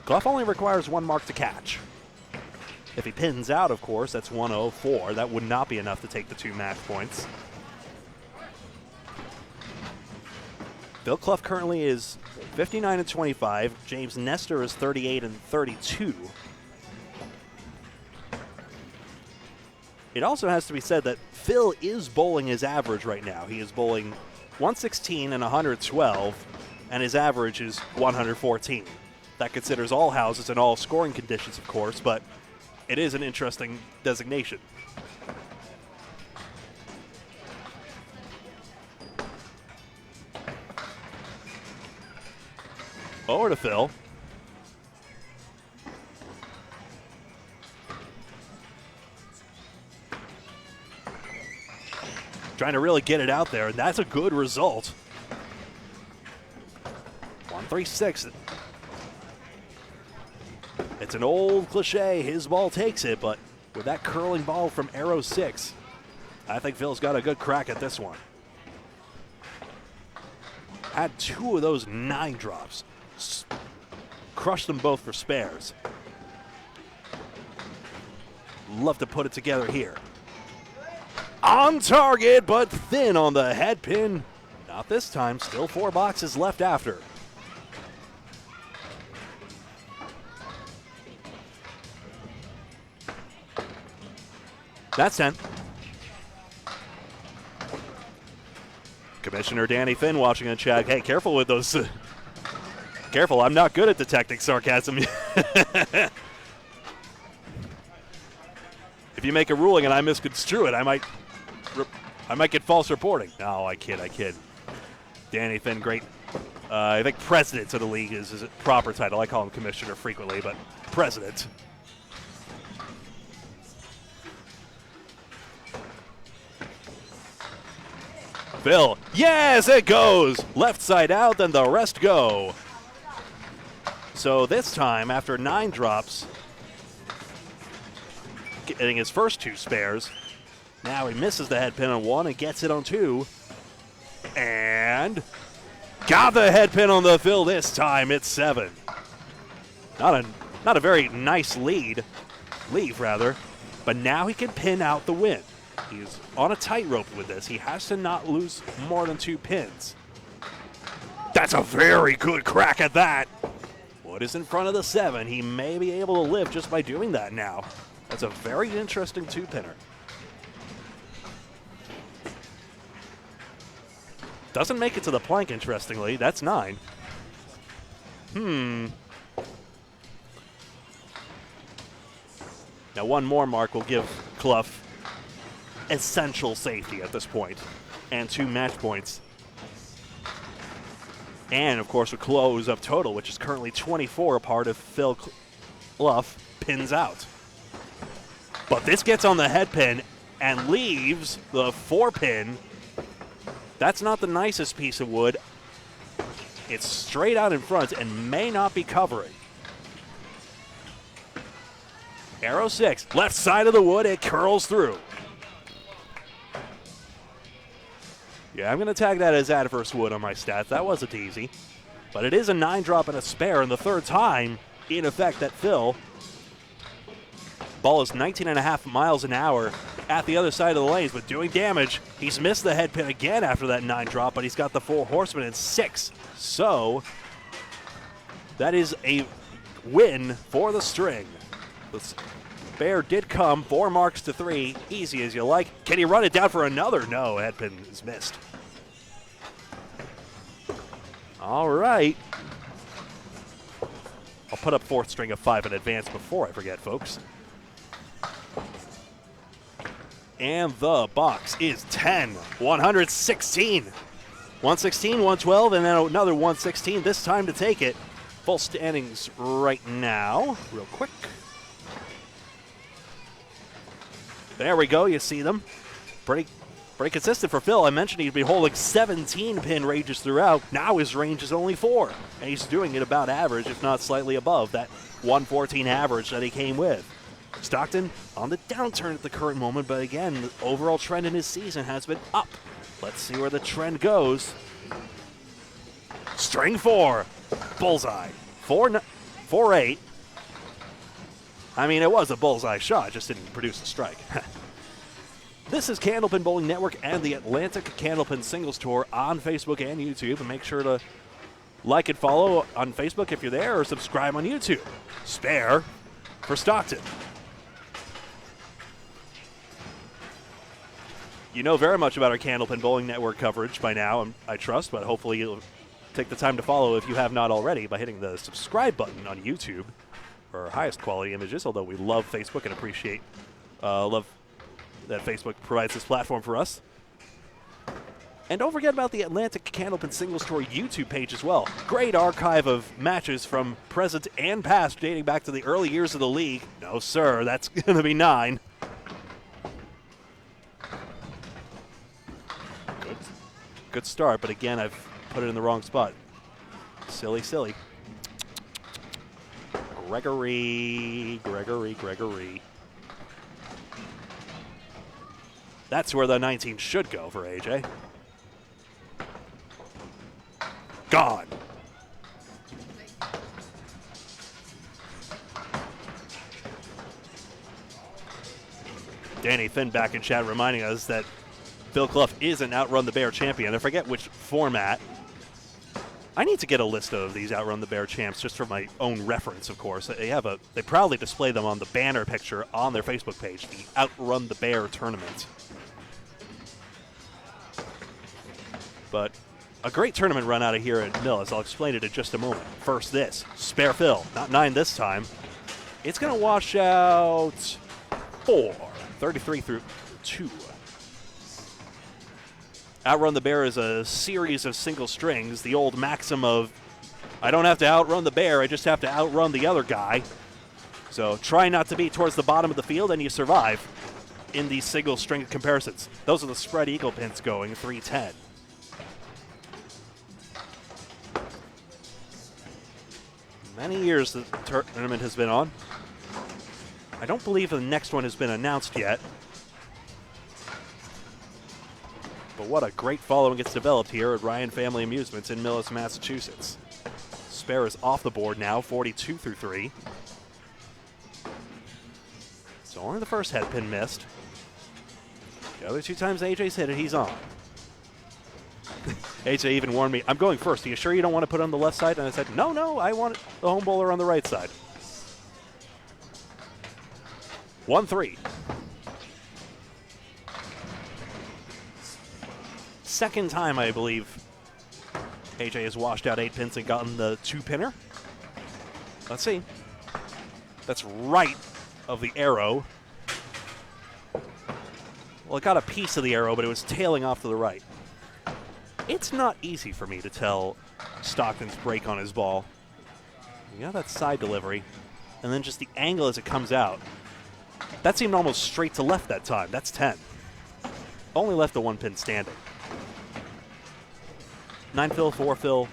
Clough only requires 1 mark to catch. If he pins out, of course, that's 104. That would not be enough to take the 2 match points. Phil Clough currently is 59-25. James Nestor is 38-32. It also has to be said that Phil is bowling his average right now. He is bowling 116 and 112, and his average is 114. That considers all houses and all scoring conditions, of course, but it is an interesting designation. Over to Phil. Trying to really get it out there, and that's a good result. 136. It's an old cliche. His ball takes it, but with that curling ball from arrow 6, I think Phil's got a good crack at this one. Had 2 of those 9 drops. Crushed them both for spares. Love to put it together here. On target, but thin on the head pin. Not this time. Still 4 boxes left after. That's 10. Commissioner Danny Finn watching in chat. Hey, careful with those. Careful, I'm not good at detecting sarcasm. If you make a ruling and I misconstrue it, I might get false reporting. No, I kid. Danny Finn, great. I think president of the league is a proper title. I call him commissioner frequently, but president. Phil, yes, it goes. Left side out, then the rest go. So this time, after 9 drops, getting his first 2 spares, now he misses the head pin on 1 and gets it on 2. And got the head pin on the Phil this time. It's 7. Not a very nice leave, but now he can pin out the win. He's on a tightrope with this. He has to not lose more than 2 pins. That's a very good crack at that. Wood is in front of the 7. He may be able to live just by doing that now. That's a very interesting 2-pinner. Doesn't make it to the plank, interestingly. That's 9. Now 1 more mark will give Clough essential safety at this point, and 2 match points. And, of course, a close up total, which is currently 24 apart if Phil Clough pins out. But this gets on the head pin and leaves the 4-pin. That's not the nicest piece of wood. It's straight out in front and may not be covering. Arrow 6, left side of the wood, it curls through. Yeah, I'm going to tag that as adverse wood on my stats. That wasn't easy. But it is a 9 drop and a spare, and the 3rd time, in effect, that Phil. Ball is 19.5 miles an hour at the other side of the lanes, but doing damage. He's missed the head pin again after that 9 drop, but he's got the 4 horsemen and 6. So, that is a win for the string. The spare did come, 4 marks to 3, easy as you like. Can he run it down for another? No, head pin is missed. All right. I'll put up 4th string of 5 in advance before I forget, folks. And the box is 10, 116. 116, 112, and then another 116, this time to take it. Full standings right now, real quick. There we go, you see them. Pretty Pretty consistent for Phil. I mentioned he'd be holding 17 pin ranges throughout. Now his range is only 4. And he's doing it about average, if not slightly above that 114 average that he came with. Stockton on the downturn at the current moment, but again, the overall trend in his season has been up. Let's see where the trend goes. String 4. Bullseye. 4-8. I mean, it was a bullseye shot, just didn't produce a strike. This is Candlepin Bowling Network and the Atlantic Candlepin Singles Tour on Facebook and YouTube. And make sure to like and follow on Facebook if you're there, or subscribe on YouTube. Spare for Stockton. You know very much about our Candlepin Bowling Network coverage by now, I trust, but hopefully you'll take the time to follow if you have not already by hitting the subscribe button on YouTube for our highest quality images, although we love Facebook and appreciate, love that Facebook provides this platform for us. And don't forget about the Atlantic Candlepin Singles Tour YouTube page as well. Great archive of matches from present and past dating back to the early years of the league. No, sir, that's going to be 9. Good start, but again, I've put it in the wrong spot. Silly, silly. Gregory. That's where the 19 should go for AJ. Gone. Danny Finn back in chat reminding us that Phil Clough is an Outrun the Bear champion. I forget which format. I need to get a list of these Outrun the Bear champs just for my own reference, of course. They proudly display them on the banner picture on their Facebook page, the Outrun the Bear tournament. But a great tournament run out of here at Millis. I'll explain it in just a moment. First this, Spare Phil, not 9 this time. It's going to wash out 4, 33 through 2. Outrun the Bear is a series of single strings, the old maxim of, I don't have to outrun the bear, I just have to outrun the other guy. So try not to be towards the bottom of the field and you survive in these single string comparisons. Those are the spread eagle pins going, 310. Many years the tournament has been on. I don't believe the next one has been announced yet. But what a great following gets developed here at Ryan Family Amusements in Millis, Massachusetts. Spare is off the board now, 42 through 3. So only the first head pin missed. The other 2 times AJ's hit it, he's on. AJ even warned me, I'm going first. Are you sure you don't want to put it on the left side? And I said, no, I want the home bowler on the right side. 1-3. Second time, I believe, AJ has washed out 8 pins and gotten the 2-pinner. Let's see. That's right of the arrow. Well, it got a piece of the arrow, but it was tailing off to the right. It's not easy for me to tell Stockton's break on his ball. You got that side delivery, and then just the angle as it comes out. That seemed almost straight to left that time. That's 10. Only left the 1 pin standing. 9 fill, 4 fill,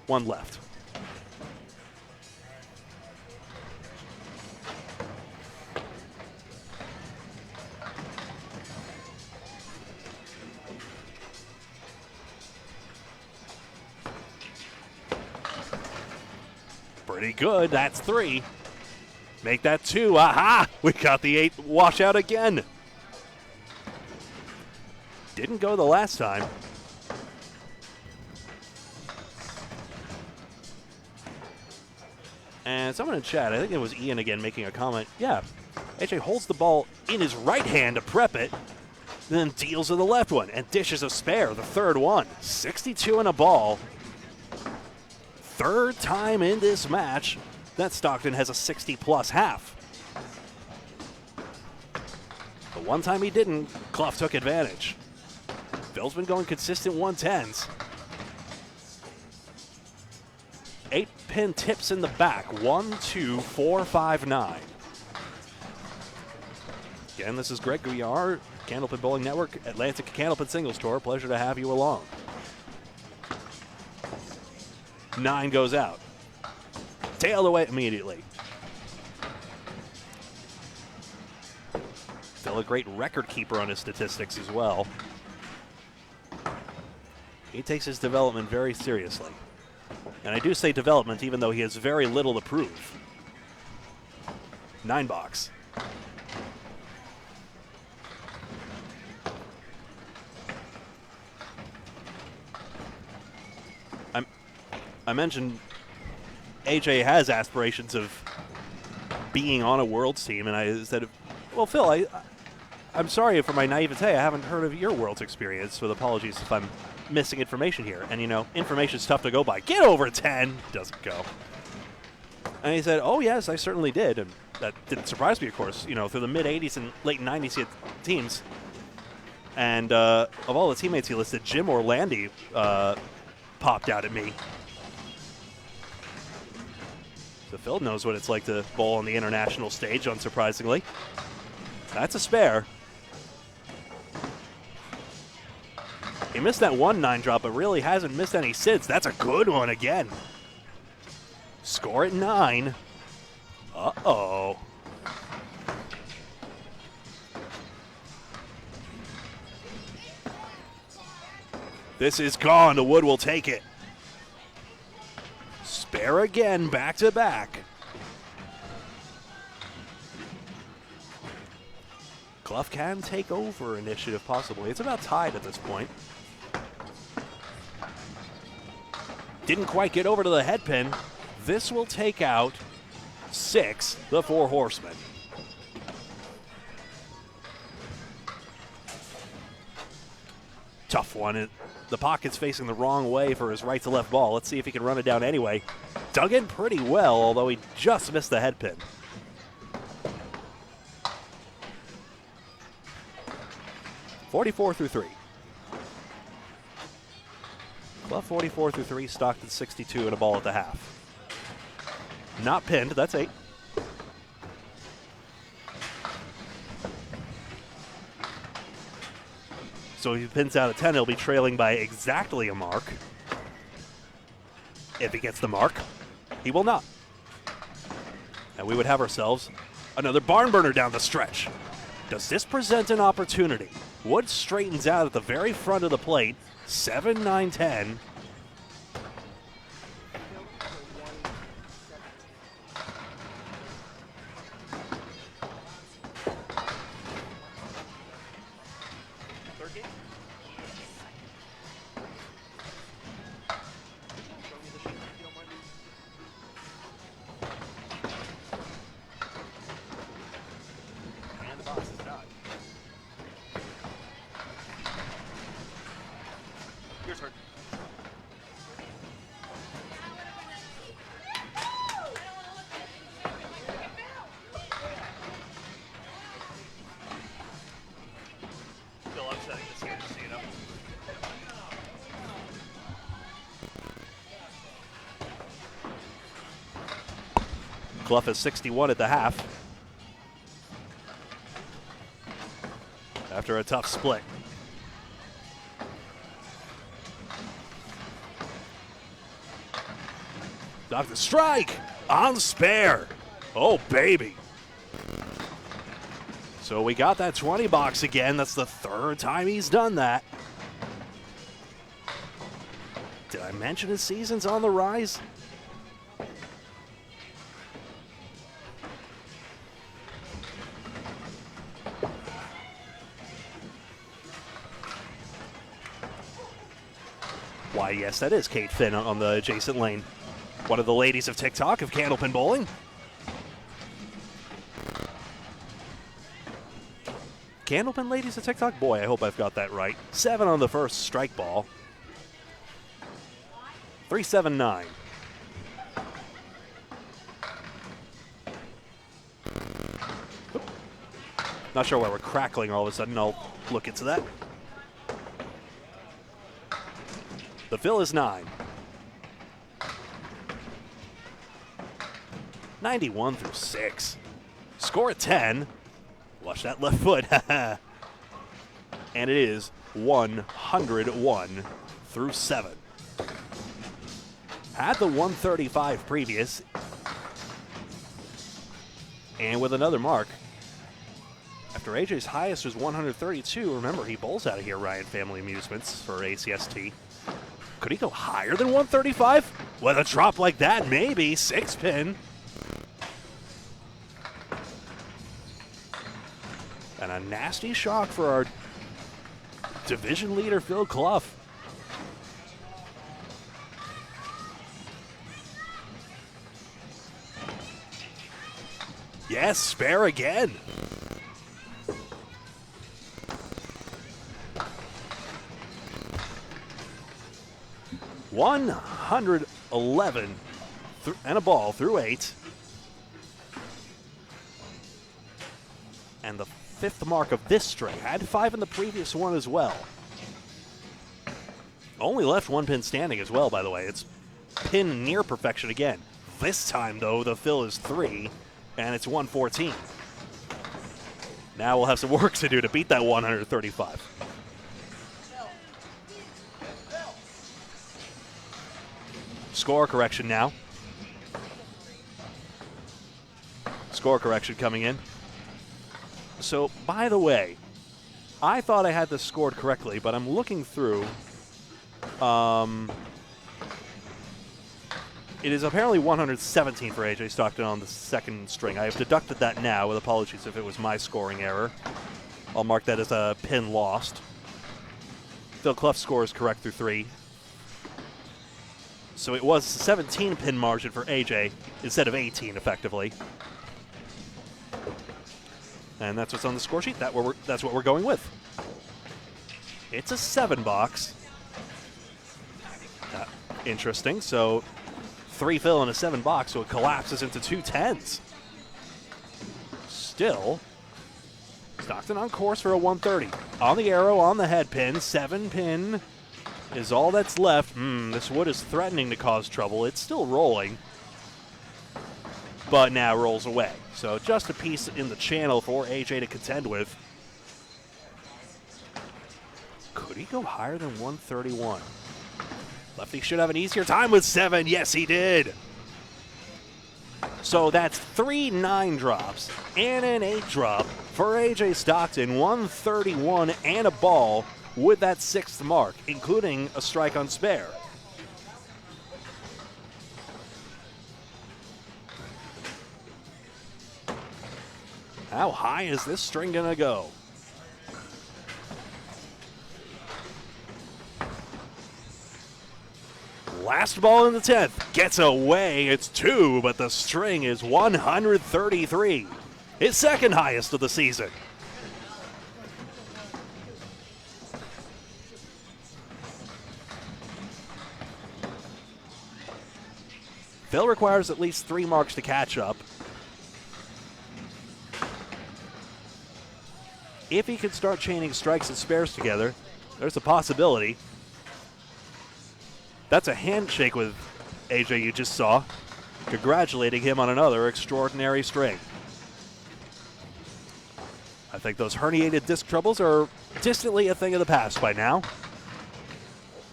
1 left. Pretty good. That's 3. Make that 2. Aha! We got the 8 washout again. Didn't go the last time. And someone in chat, I think it was Ian again, making a comment. Yeah, AJ holds the ball in his right hand to prep it, then deals with the left one and dishes a spare, the third one. 62 and a ball. Third time in this match that Stockton has a 60-plus half. The one time he didn't, Clough took advantage. Phil's been going consistent 110s. 8 pin tips in the back. 1, 2, 4, 5, 9. Again, again. This is Greg Gouillart, Candlepin Bowling Network, Atlantic Candlepin Singles Tour. Pleasure to have you along. 9 goes out. Tailed away immediately. Phil, a great record keeper on his statistics as well. He takes his development very seriously. And I do say development even though he has very little to prove. 9 box. I mentioned AJ has aspirations of being on a Worlds team, and I said, well, Phil, I'm sorry for my naivete. I haven't heard of your Worlds experience, so apologies if I'm missing information here. And, you know, information's tough to go by. Get over 10! Doesn't go. And he said, oh, yes, I certainly did. And that didn't surprise me, of course. You know, through the mid-'80s and late '90s, he had teams. And of all the teammates he listed, Jim Orlandi popped out at me. So Phil knows what it's like to bowl on the international stage, unsurprisingly. That's a spare. He missed that 1-9 drop, but really hasn't missed any since. That's a good one again. Score at 9. Uh-oh. This is gone. The wood will take it. Spare again, back to back. Clough can take over initiative, possibly. It's about tied at this point. Didn't quite get over to the head pin. This will take out 6, the 4 horsemen. Tough one. The pocket's facing the wrong way for his right to left ball. Let's see if he can run it down anyway. Dug in pretty well, although he just missed the head pin. (44-3). Clough 44-3, Stockton 62 and a ball at the half. Not pinned, that's 8. So if he pins out at 10, he'll be trailing by exactly a mark. If he gets the mark, he will not. And we would have ourselves another barn burner down the stretch. Does this present an opportunity? Wood straightens out at the very front of the plate. 7, 9, 10. Clough is 61 at the half. After a tough split. Dr. Strike on spare. Oh, baby. So we got that 20 box again. That's the 3rd time he's done that. Did I mention his season's on the rise? Why, yes, that is Kate Finn on the adjacent lane. One of the ladies of TikTok of Candlepin Bowling. Candlepin ladies of TikTok? Boy, I hope I've got that right. 7 on the first strike ball. 3-7-9. Not sure why we're crackling all of a sudden. I'll look into that. The fill is 9. 91-6. Score at 10. Watch that left foot. And it is 101 through 7. Had the 135 previous. And with another mark. After AJ's highest was 132, remember he bowls out of here, Ryan Family Amusements for ACST. Could he go higher than 135? With a drop like that, maybe. 6-pin. And a nasty shock for our division leader, Phil Clough. Yes, spare again. $111 and a ball through 8. And the 5th mark of this string. Had 5 in the previous one as well. Only left 1 pin standing as well, by the way. It's pin near perfection again. This time, though, the fill is 3, and it's 114. Now we'll have some work to do to beat that 135. Score correction now. Score correction coming in. So, by the way, I thought I had this scored correctly, but I'm looking through. It is apparently 117 for AJ Stockton on the 2nd string. I have deducted that now, with apologies if it was my scoring error. I'll mark that as a pin lost. Phil Clough's score is correct through 3. So it was a 17 pin margin for AJ instead of 18, effectively. And that's what's on the score sheet. That's what we're going with. It's a 7 box. Interesting. So 3 fill in a 7 box, so it collapses into 2 10s. Still, Stockton on course for a 130. On the arrow, on the head pin. 7 pin is all that's left. This wood is threatening to cause trouble. It's still rolling, but now rolls away. So just a piece in the channel for AJ to contend with. Could he go higher than 131? Lefty should have an easier time with 7. Yes, he did. So that's 3 9 drops and an 8 drop for AJ Stockton. 131 and a ball with that 6th mark, including a strike on spare. How high is this string gonna go? Last ball in the 10th. Gets away. It's 2, but the string is 133. His 2nd highest of the season. Phil requires at least 3 marks to catch up. If he can start chaining strikes and spares together, there's a possibility. That's a handshake with AJ you just saw, congratulating him on another extraordinary string. I think those herniated disc troubles are distantly a thing of the past by now.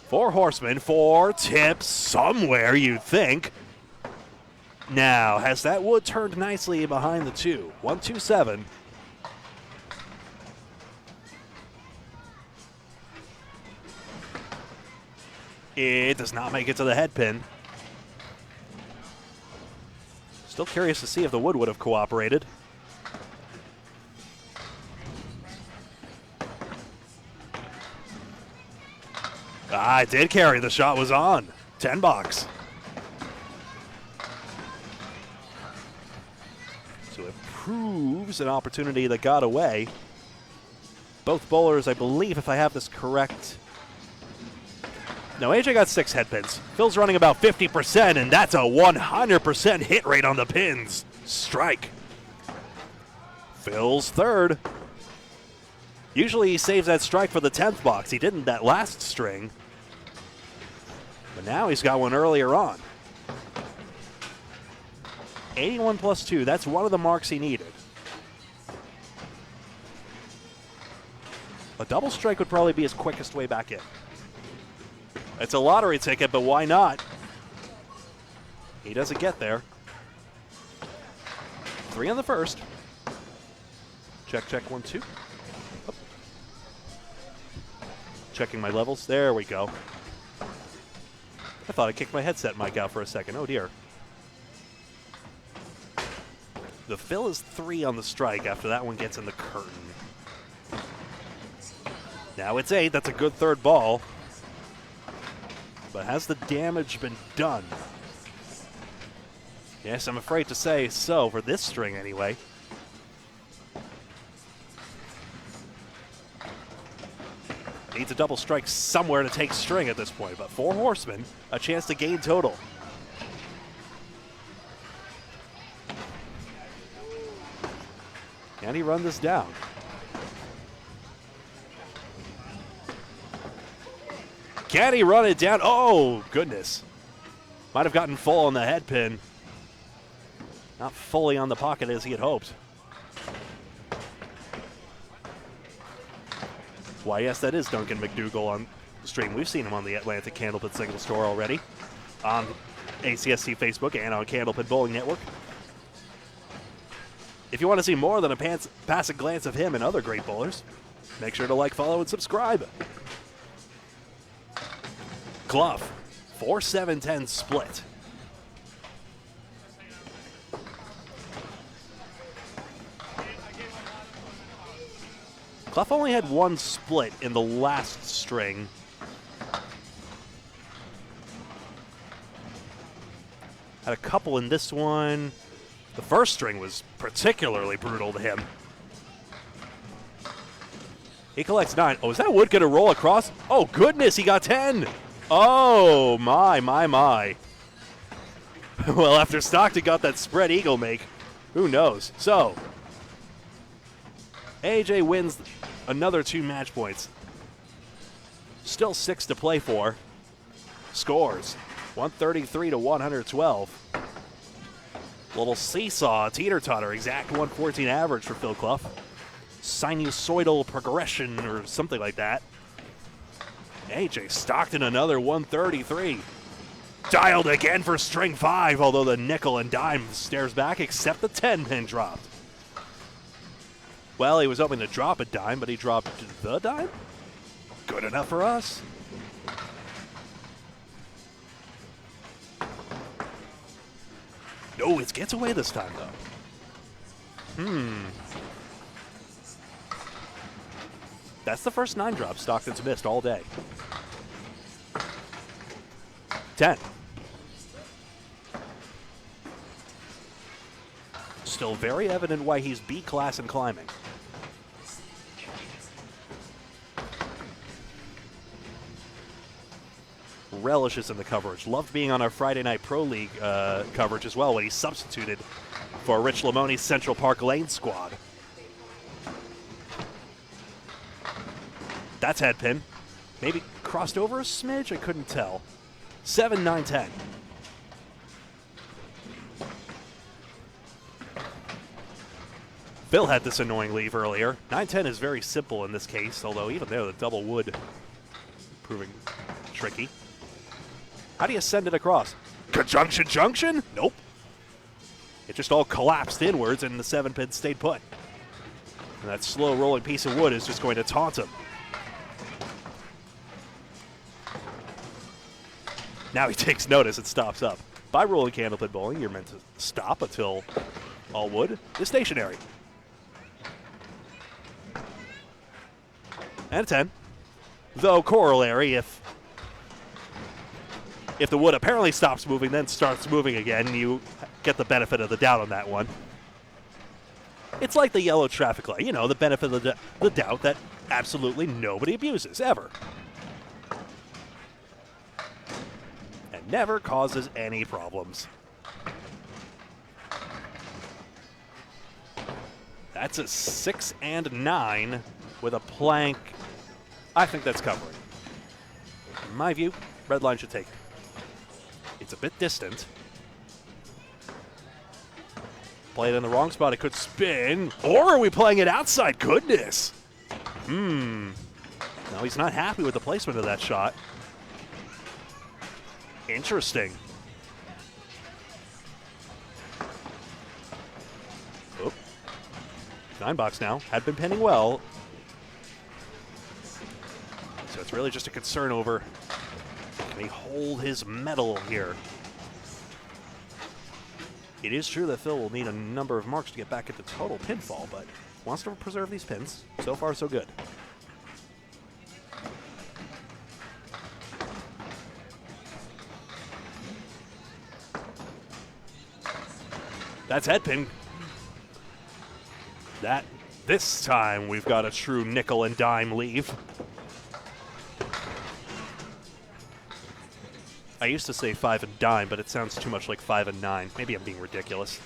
4 horsemen, 4 tips somewhere, you'd think. Now, has that wood turned nicely behind the 2? 127. It does not make it to the head pin. Still curious to see if the wood would have cooperated. It did carry. The shot was on. 10 box. So it proves an opportunity that got away. Both bowlers, I believe, if I have this correct. No, AJ got 6 head pins. Phil's running about 50%, and that's a 100% hit rate on the pins. Strike. Phil's 3rd. Usually he saves that strike for the 10th box. He didn't that last string. But now he's got one earlier on. 81 plus 2. That's one of the marks he needed. A double strike would probably be his quickest way back in. It's a lottery ticket, but why not? He doesn't get there. 3 on the first. Check, check, 1, 2. Up. Checking my levels. There we go. I thought I kicked my headset mic out for a second. Oh, dear. The fill is 3 on the strike after that one gets in the curtain. Now it's 8. That's a good third ball. But has the damage been done? Yes, I'm afraid to say so, for this string anyway. Needs a double strike somewhere to take string at this point, but 4 horsemen, a chance to gain total. Can he run this down? Can he run it down? Oh, goodness. Might have gotten full on the head pin. Not fully on the pocket as he had hoped. Why, yes, that is Duncan McDougall on the stream. We've seen him on the Atlantic Candlepin single store already, on ACST Facebook and on Candlepin Bowling Network. If you want to see more than a passing glance of him and other great bowlers, make sure to like, follow, and subscribe. Clough, 4-7-10 split. Clough only had 1 split in the last string. Had a couple in this one. The first string was particularly brutal to him. He collects 9. Oh, is that wood going to roll across? Oh, goodness, he got 10. Oh, my. Well, after Stockton got that spread eagle make, who knows? So, AJ wins another 2 match points. Still 6 to play for. Scores 133 to 112. Little seesaw, teeter-totter, exact 114 average for Phil Clough. Sinusoidal progression or something like that. AJ Stockton another 133. Dialed again for string 5, although the nickel and dime stares back, except the 10 pin dropped. Well, he was hoping to drop a dime, but he dropped the dime? Good enough for us. No, it gets away this time, though. That's the first 9 drop Stockton's missed all day. 10. Still very evident why he's B class in climbing. Relishes in the coverage. Loved being on our Friday Night Pro League coverage as well when he substituted for Rich Lamoni's Central Park Lane squad. That's head pin. Maybe crossed over a smidge? I couldn't tell. 7, 9, 10. Phil had this annoying leave earlier. 9-10 is very simple in this case, although even there the double wood proving tricky. How do you send it across? Conjunction junction? Nope. It just all collapsed inwards and the 7-pin stayed put. And that slow rolling piece of wood is just going to taunt him. Now he takes notice and stops up. By rolling Candlepin bowling, you're meant to stop until all wood is stationary. And a 10. Though corollary, if the wood apparently stops moving, then starts moving again, you get the benefit of the doubt on that one. It's like the yellow traffic light, you know, the benefit of the doubt that absolutely nobody abuses, ever. And never causes any problems. That's a 6 and 9 with a plank. I think that's covering. In my view, red line should take it. It's a bit distant. Play it in the wrong spot, it could spin. Or are we playing it outside? Goodness. No, he's not happy with the placement of that shot. Interesting. Oh. 9 box now. Had been pinning well. So it's really just a concern over, can he hold his medal here? It is true that Phil will need a number of marks to get back into total pinfall, but wants to preserve these pins. So far, so good. That's head pin. This time we've got a true nickel and dime leave. I used to say 5 and dime, but it sounds too much like 5 and 9. Maybe I'm being ridiculous.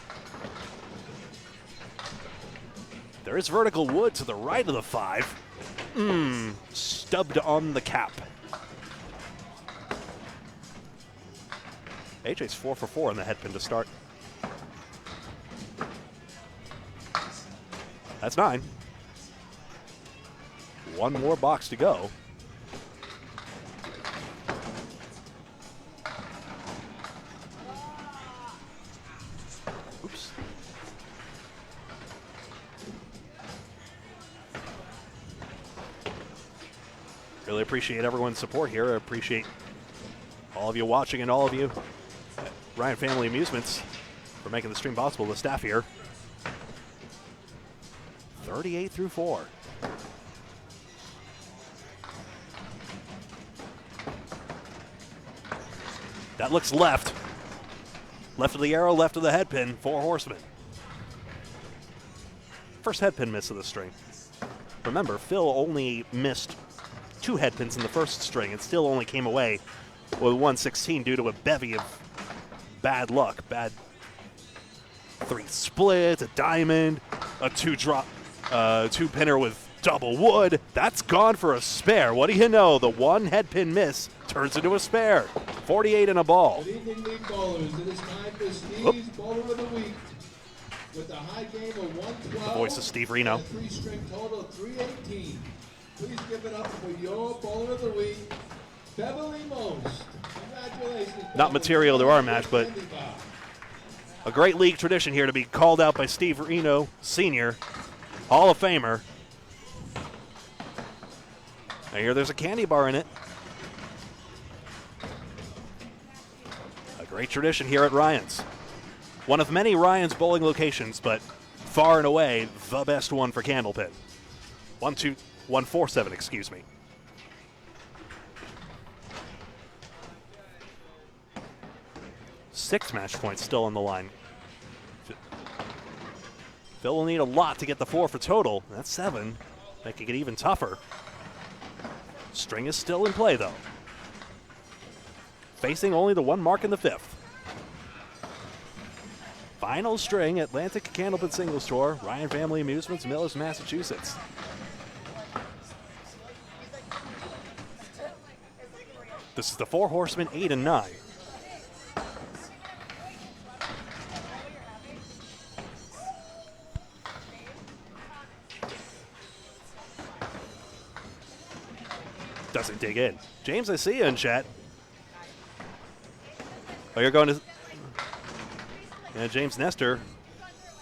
There is vertical wood to the right of the 5. Stubbed on the cap. AJ's 4 for 4 on the head pin to start. That's 9. One more box to go. Oops. Really appreciate everyone's support here. I appreciate all of you watching and all of you at Ryan Family Amusements for making the stream possible. The staff here. 38 through 4. That looks left. Left of the arrow, left of the head pin. 4 horsemen. First head pin miss of the string. Remember, Phil only missed 2 head pins in the first string and still only came away with 116 due to a bevy of bad luck. Bad 3 splits, a diamond, a 2-drop. 2-pinner with double wood. That's gone for a spare. What do you know? The 1 head pin miss turns into a spare. 48 and a ball. Good evening, league bowlers. It is time for Steve's Bowler of the Week with a high game of 112. The voice of Steve Reno. And a 3-string total of 318. Please give it up for your Bowler of the Week, Beverly Most. Congratulations. Not material to our match, but a great league tradition here to be called out by Steve Reno, Sr., Hall of Famer. I hear there's a candy bar in it. A great tradition here at Ryan's. One of many Ryan's bowling locations, but far and away the best one for Candlepin. 147, excuse me. Six match points still on the line. Phil will need a lot to get the 4 for total. That's 7, making it even tougher. String is still in play, though. Facing only the 1 mark in the 5th. Final string, Atlantic Candlepin Singles Tour, Ryan Family Amusements, Millis, Massachusetts. This is the 4 horsemen, 8 and 9. Doesn't dig in. James, I see you in chat. Oh, you're going to... Yeah, James Nestor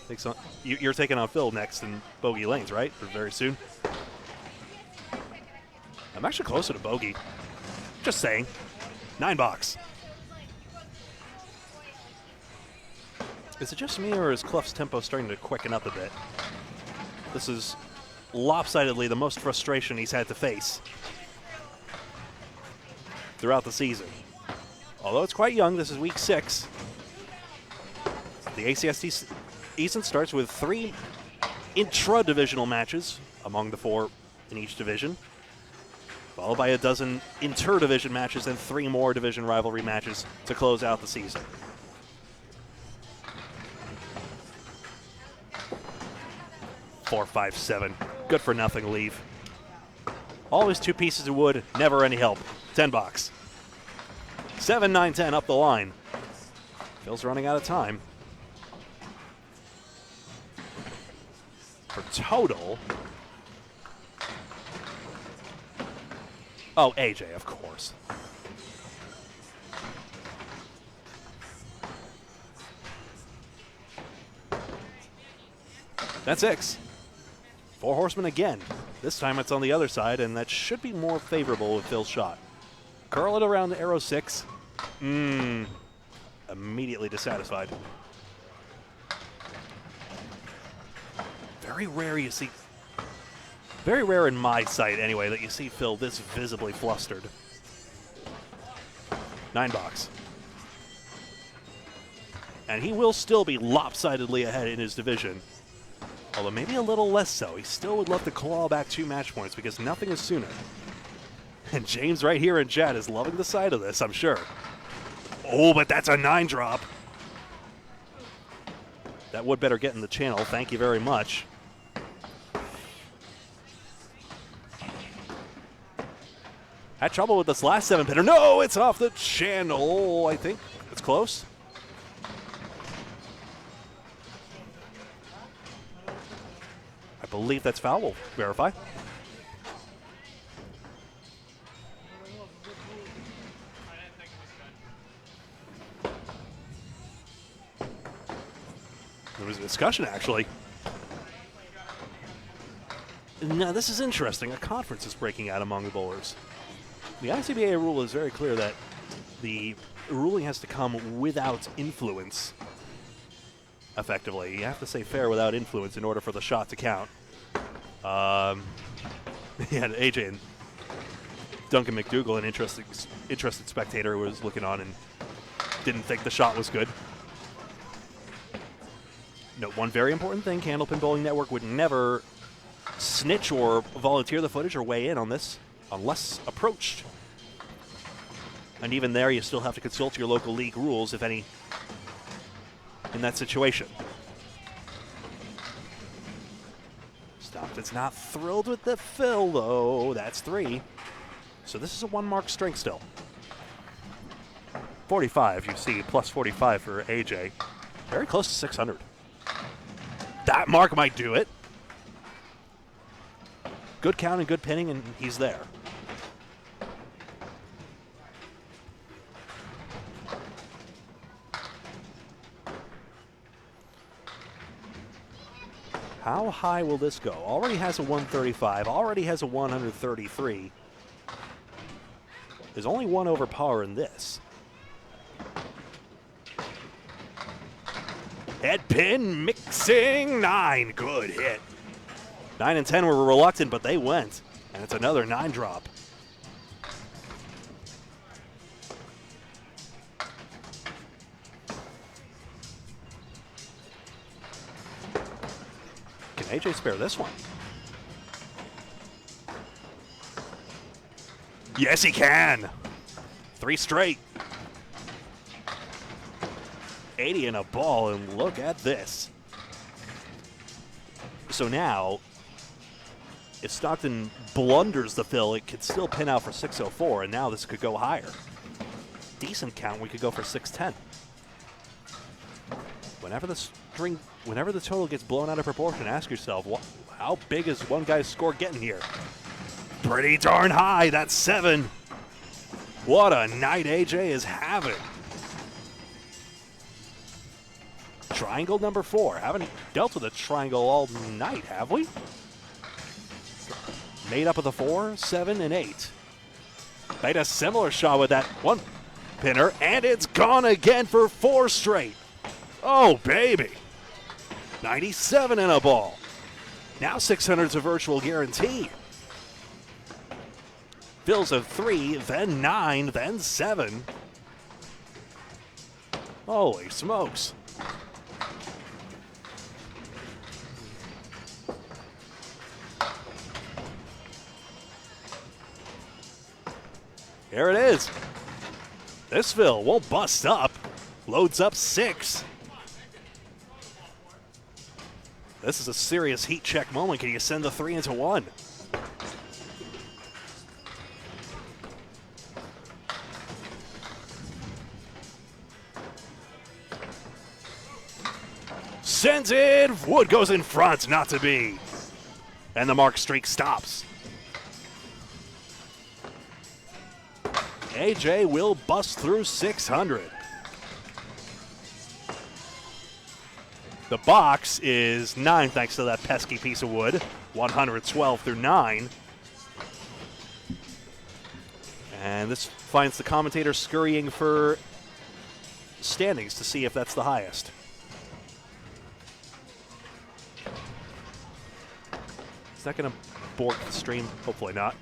takes on... You're taking on Phil next in Bogey Lanes, right? Or very soon. I'm actually closer to Bogey. Just saying. 9 box. Is it just me, or is Clough's tempo starting to quicken up a bit? This is lopsidedly the most frustration he's had to face throughout the season. Although it's quite young, this is week 6. The ACST season starts with 3 intra-divisional matches among the 4 in each division, followed by a dozen inter-division matches and 3 more division rivalry matches to close out the season. Four, 5, 7. Good for nothing leave. Always 2 pieces of wood, never any help. 10 box. 7, 9, 10 up the line. Phil's running out of time. For total, Oh, AJ, of course. That's 6. 4 horsemen again. This time it's on the other side, and that should be more favorable with Phil's shot. Curl it around the arrow 6. Immediately dissatisfied. Very rare you see. Very rare in my sight, anyway, that you see Phil this visibly flustered. 9 box. And he will still be lopsidedly ahead in his division. Although maybe a little less so. He still would love to claw back 2 match points because nothing is sooner. And James right here in chat is loving the sight of this, I'm sure. Oh, but that's a 9 drop. That would better get in the channel. Thank you very much. Had trouble with this last 7-pinner. No, it's off the channel, I think. It's close. I believe that's foul. We'll verify. There was a discussion, actually. Now, this is interesting. A conference is breaking out among the bowlers. The ICBA rule is very clear that the ruling has to come without influence, effectively. You have to say fair without influence in order for the shot to count. Yeah, AJ and Duncan McDougall, an interested spectator who was looking on and didn't think the shot was good. Note one very important thing, Candlepin Bowling Network would never snitch or volunteer the footage or weigh in on this unless approached. And even there, you still have to consult your local league rules, if any, in that situation. Stockton's not thrilled with the fill, though. That's 3. So this is a 1-mark strength still. 45, you see, plus 45 for AJ. Very close to 600. That mark might do it. Good count and good pinning, and he's there. How high will this go? Already has a 135, already has a 133. There's only 1 over par in this. Head pin, mixing, 9, good hit. 9 and 10 were reluctant, but they went. And it's another 9 drop. Can AJ spare this one? Yes, he can. 3 straight. 80 and a ball, and look at this. So now, if Stockton blunders the fill, it could still pin out for 604, and now this could go higher. Decent count, we could go for 610. Whenever the total gets blown out of proportion, ask yourself, how big is one guy's score getting here? Pretty darn high, that's 7. What a night AJ is having. Triangle number 4. Haven't dealt with a triangle all night, have we? Made up of the 4, 7, and 8. Made a similar shot with that 1 pinner, and it's gone again for 4 straight. Oh, baby. 97 in a ball. Now 600's a virtual guarantee. Fills of 3, then 9, then 7. Holy smokes. Here it is. This fill won't bust up. Loads up 6. This is a serious heat check moment. Can you send the 3 into 1? Sends it. Wood goes in front, not to be. And the mark streak stops. AJ will bust through 600. The box is 9 thanks to that pesky piece of wood. 112 through 9. And this finds the commentator scurrying for standings to see if that's the highest. Is that going to bork the stream? Hopefully not.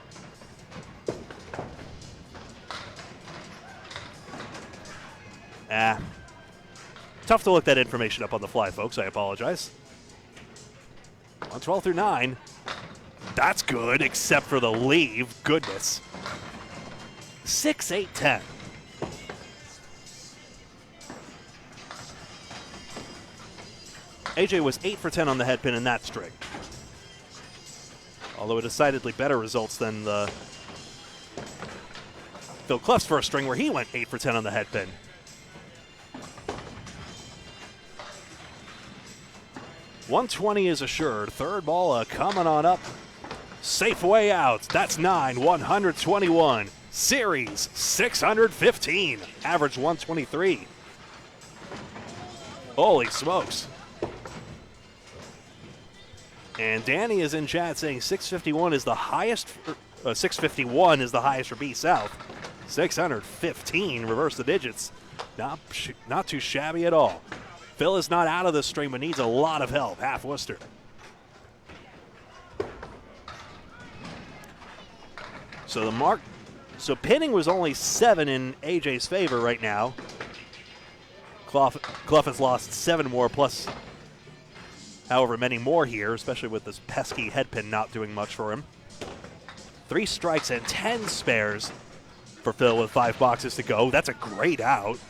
Tough to look that information up on the fly, folks. I apologize. 112 through 9. That's good, except for the leave. Goodness. 6, 8, 10. AJ was 8 for 10 on the head pin in that string. Although a decidedly better results than the Phil Clough's first string where he went 8 for 10 on the head pin. .120 is assured. Third ball coming on up. Safe way out. That's 9, 121. Series 615. Average 123. Holy smokes. And Danny is in chat saying 651 is the highest. 651 is the highest for B South. 615, reverse the digits. Not too shabby at all. Phil is not out of this string, but needs a lot of help. Half Worcester. So pinning was only 7 in AJ's favor right now. Clough has lost 7 more, plus however many more here, especially with this pesky head pin not doing much for him. 3 strikes and 10 spares for Phil with 5 boxes to go. That's a great out.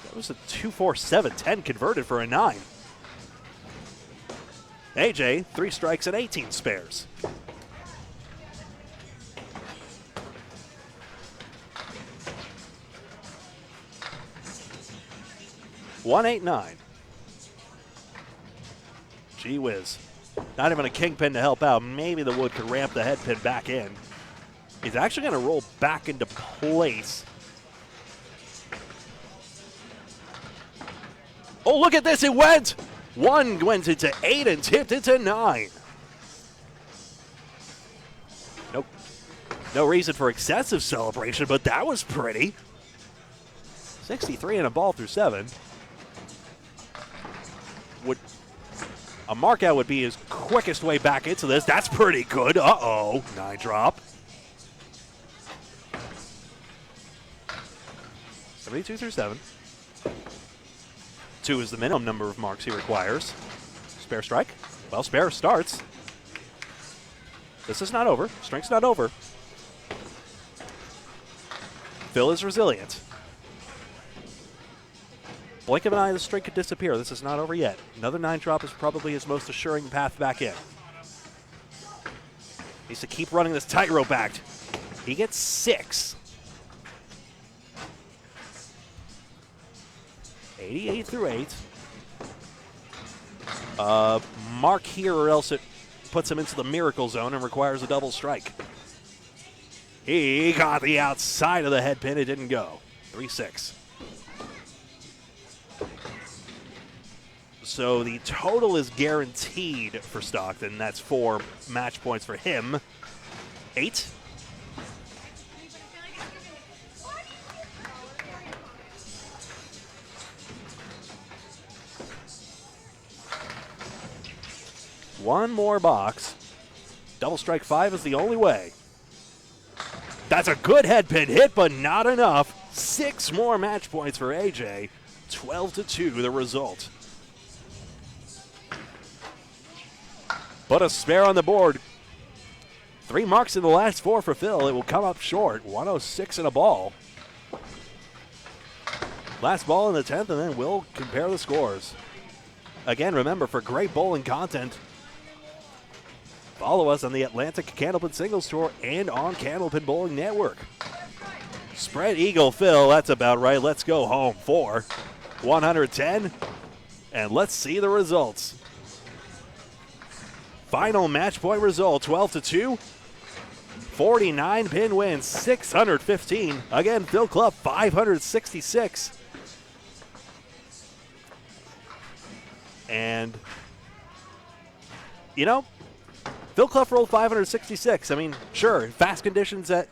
That was a 2-4-7-10 converted for a 9. AJ, 3 strikes and 18 spares. $189. Gee whiz. Not even a kingpin to help out. Maybe the wood could ramp the head pin back in. He's actually going to roll back into place. Oh, look at this. It went. 1 went into 8 and tipped into 9. Nope. No reason for excessive celebration, but that was pretty. 63 and a ball through 7. A markout would be his quickest way back into this. That's pretty good. Uh-oh. 9 drop. 72 through 7. 2 is the minimum number of marks he requires. Spare strike. Well, spare starts. This is not over. String's not over. Phil is resilient. Blink of an eye, the string could disappear. This is not over yet. Another 9 drop is probably his most assuring path back in. Needs to keep running this tightrope act. He gets 6. 88 through 8. Mark here or else it puts him into the miracle zone and requires a double strike. He got the outside of the head pin. It didn't go. 3-6. So the total is guaranteed for Stockton. That's 4 match points for him. 8. One more box. Double strike 5 is the only way. That's a good head pin hit, but not enough. 6 more match points for AJ. 12-2 the result. But a spare on the board. 3 marks in the last 4 for Phil. It will come up short. 106 and a ball. Last ball in the 10th, and then we'll compare the scores. Again, remember, for great bowling content, follow us on the Atlantic Candlepin Singles Tour and on Candlepin Bowling Network. Spread Eagle Phil, that's about right. Let's go home for 110, and let's see the results. Final match point result, 12-2. 49-pin win, 615. Again, Phil Clough, 566. And, you know, Phil Clough rolled 566. I mean, sure, fast conditions at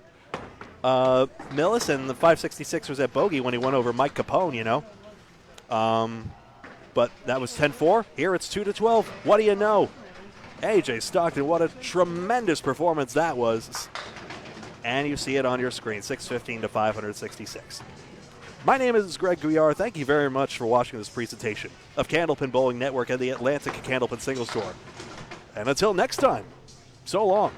Millis, and the 566 was at Bogey when he won over Mike Capone, you know. But that was 10-4. Here it's 2-12. What do you know? AJ Stockton, what a tremendous performance that was. And you see it on your screen, 615 to 566. My name is Greg Gouillart. Thank you very much for watching this presentation of Candlepin Bowling Network and the Atlantic Candlepin Singles Tour. And until next time, so long.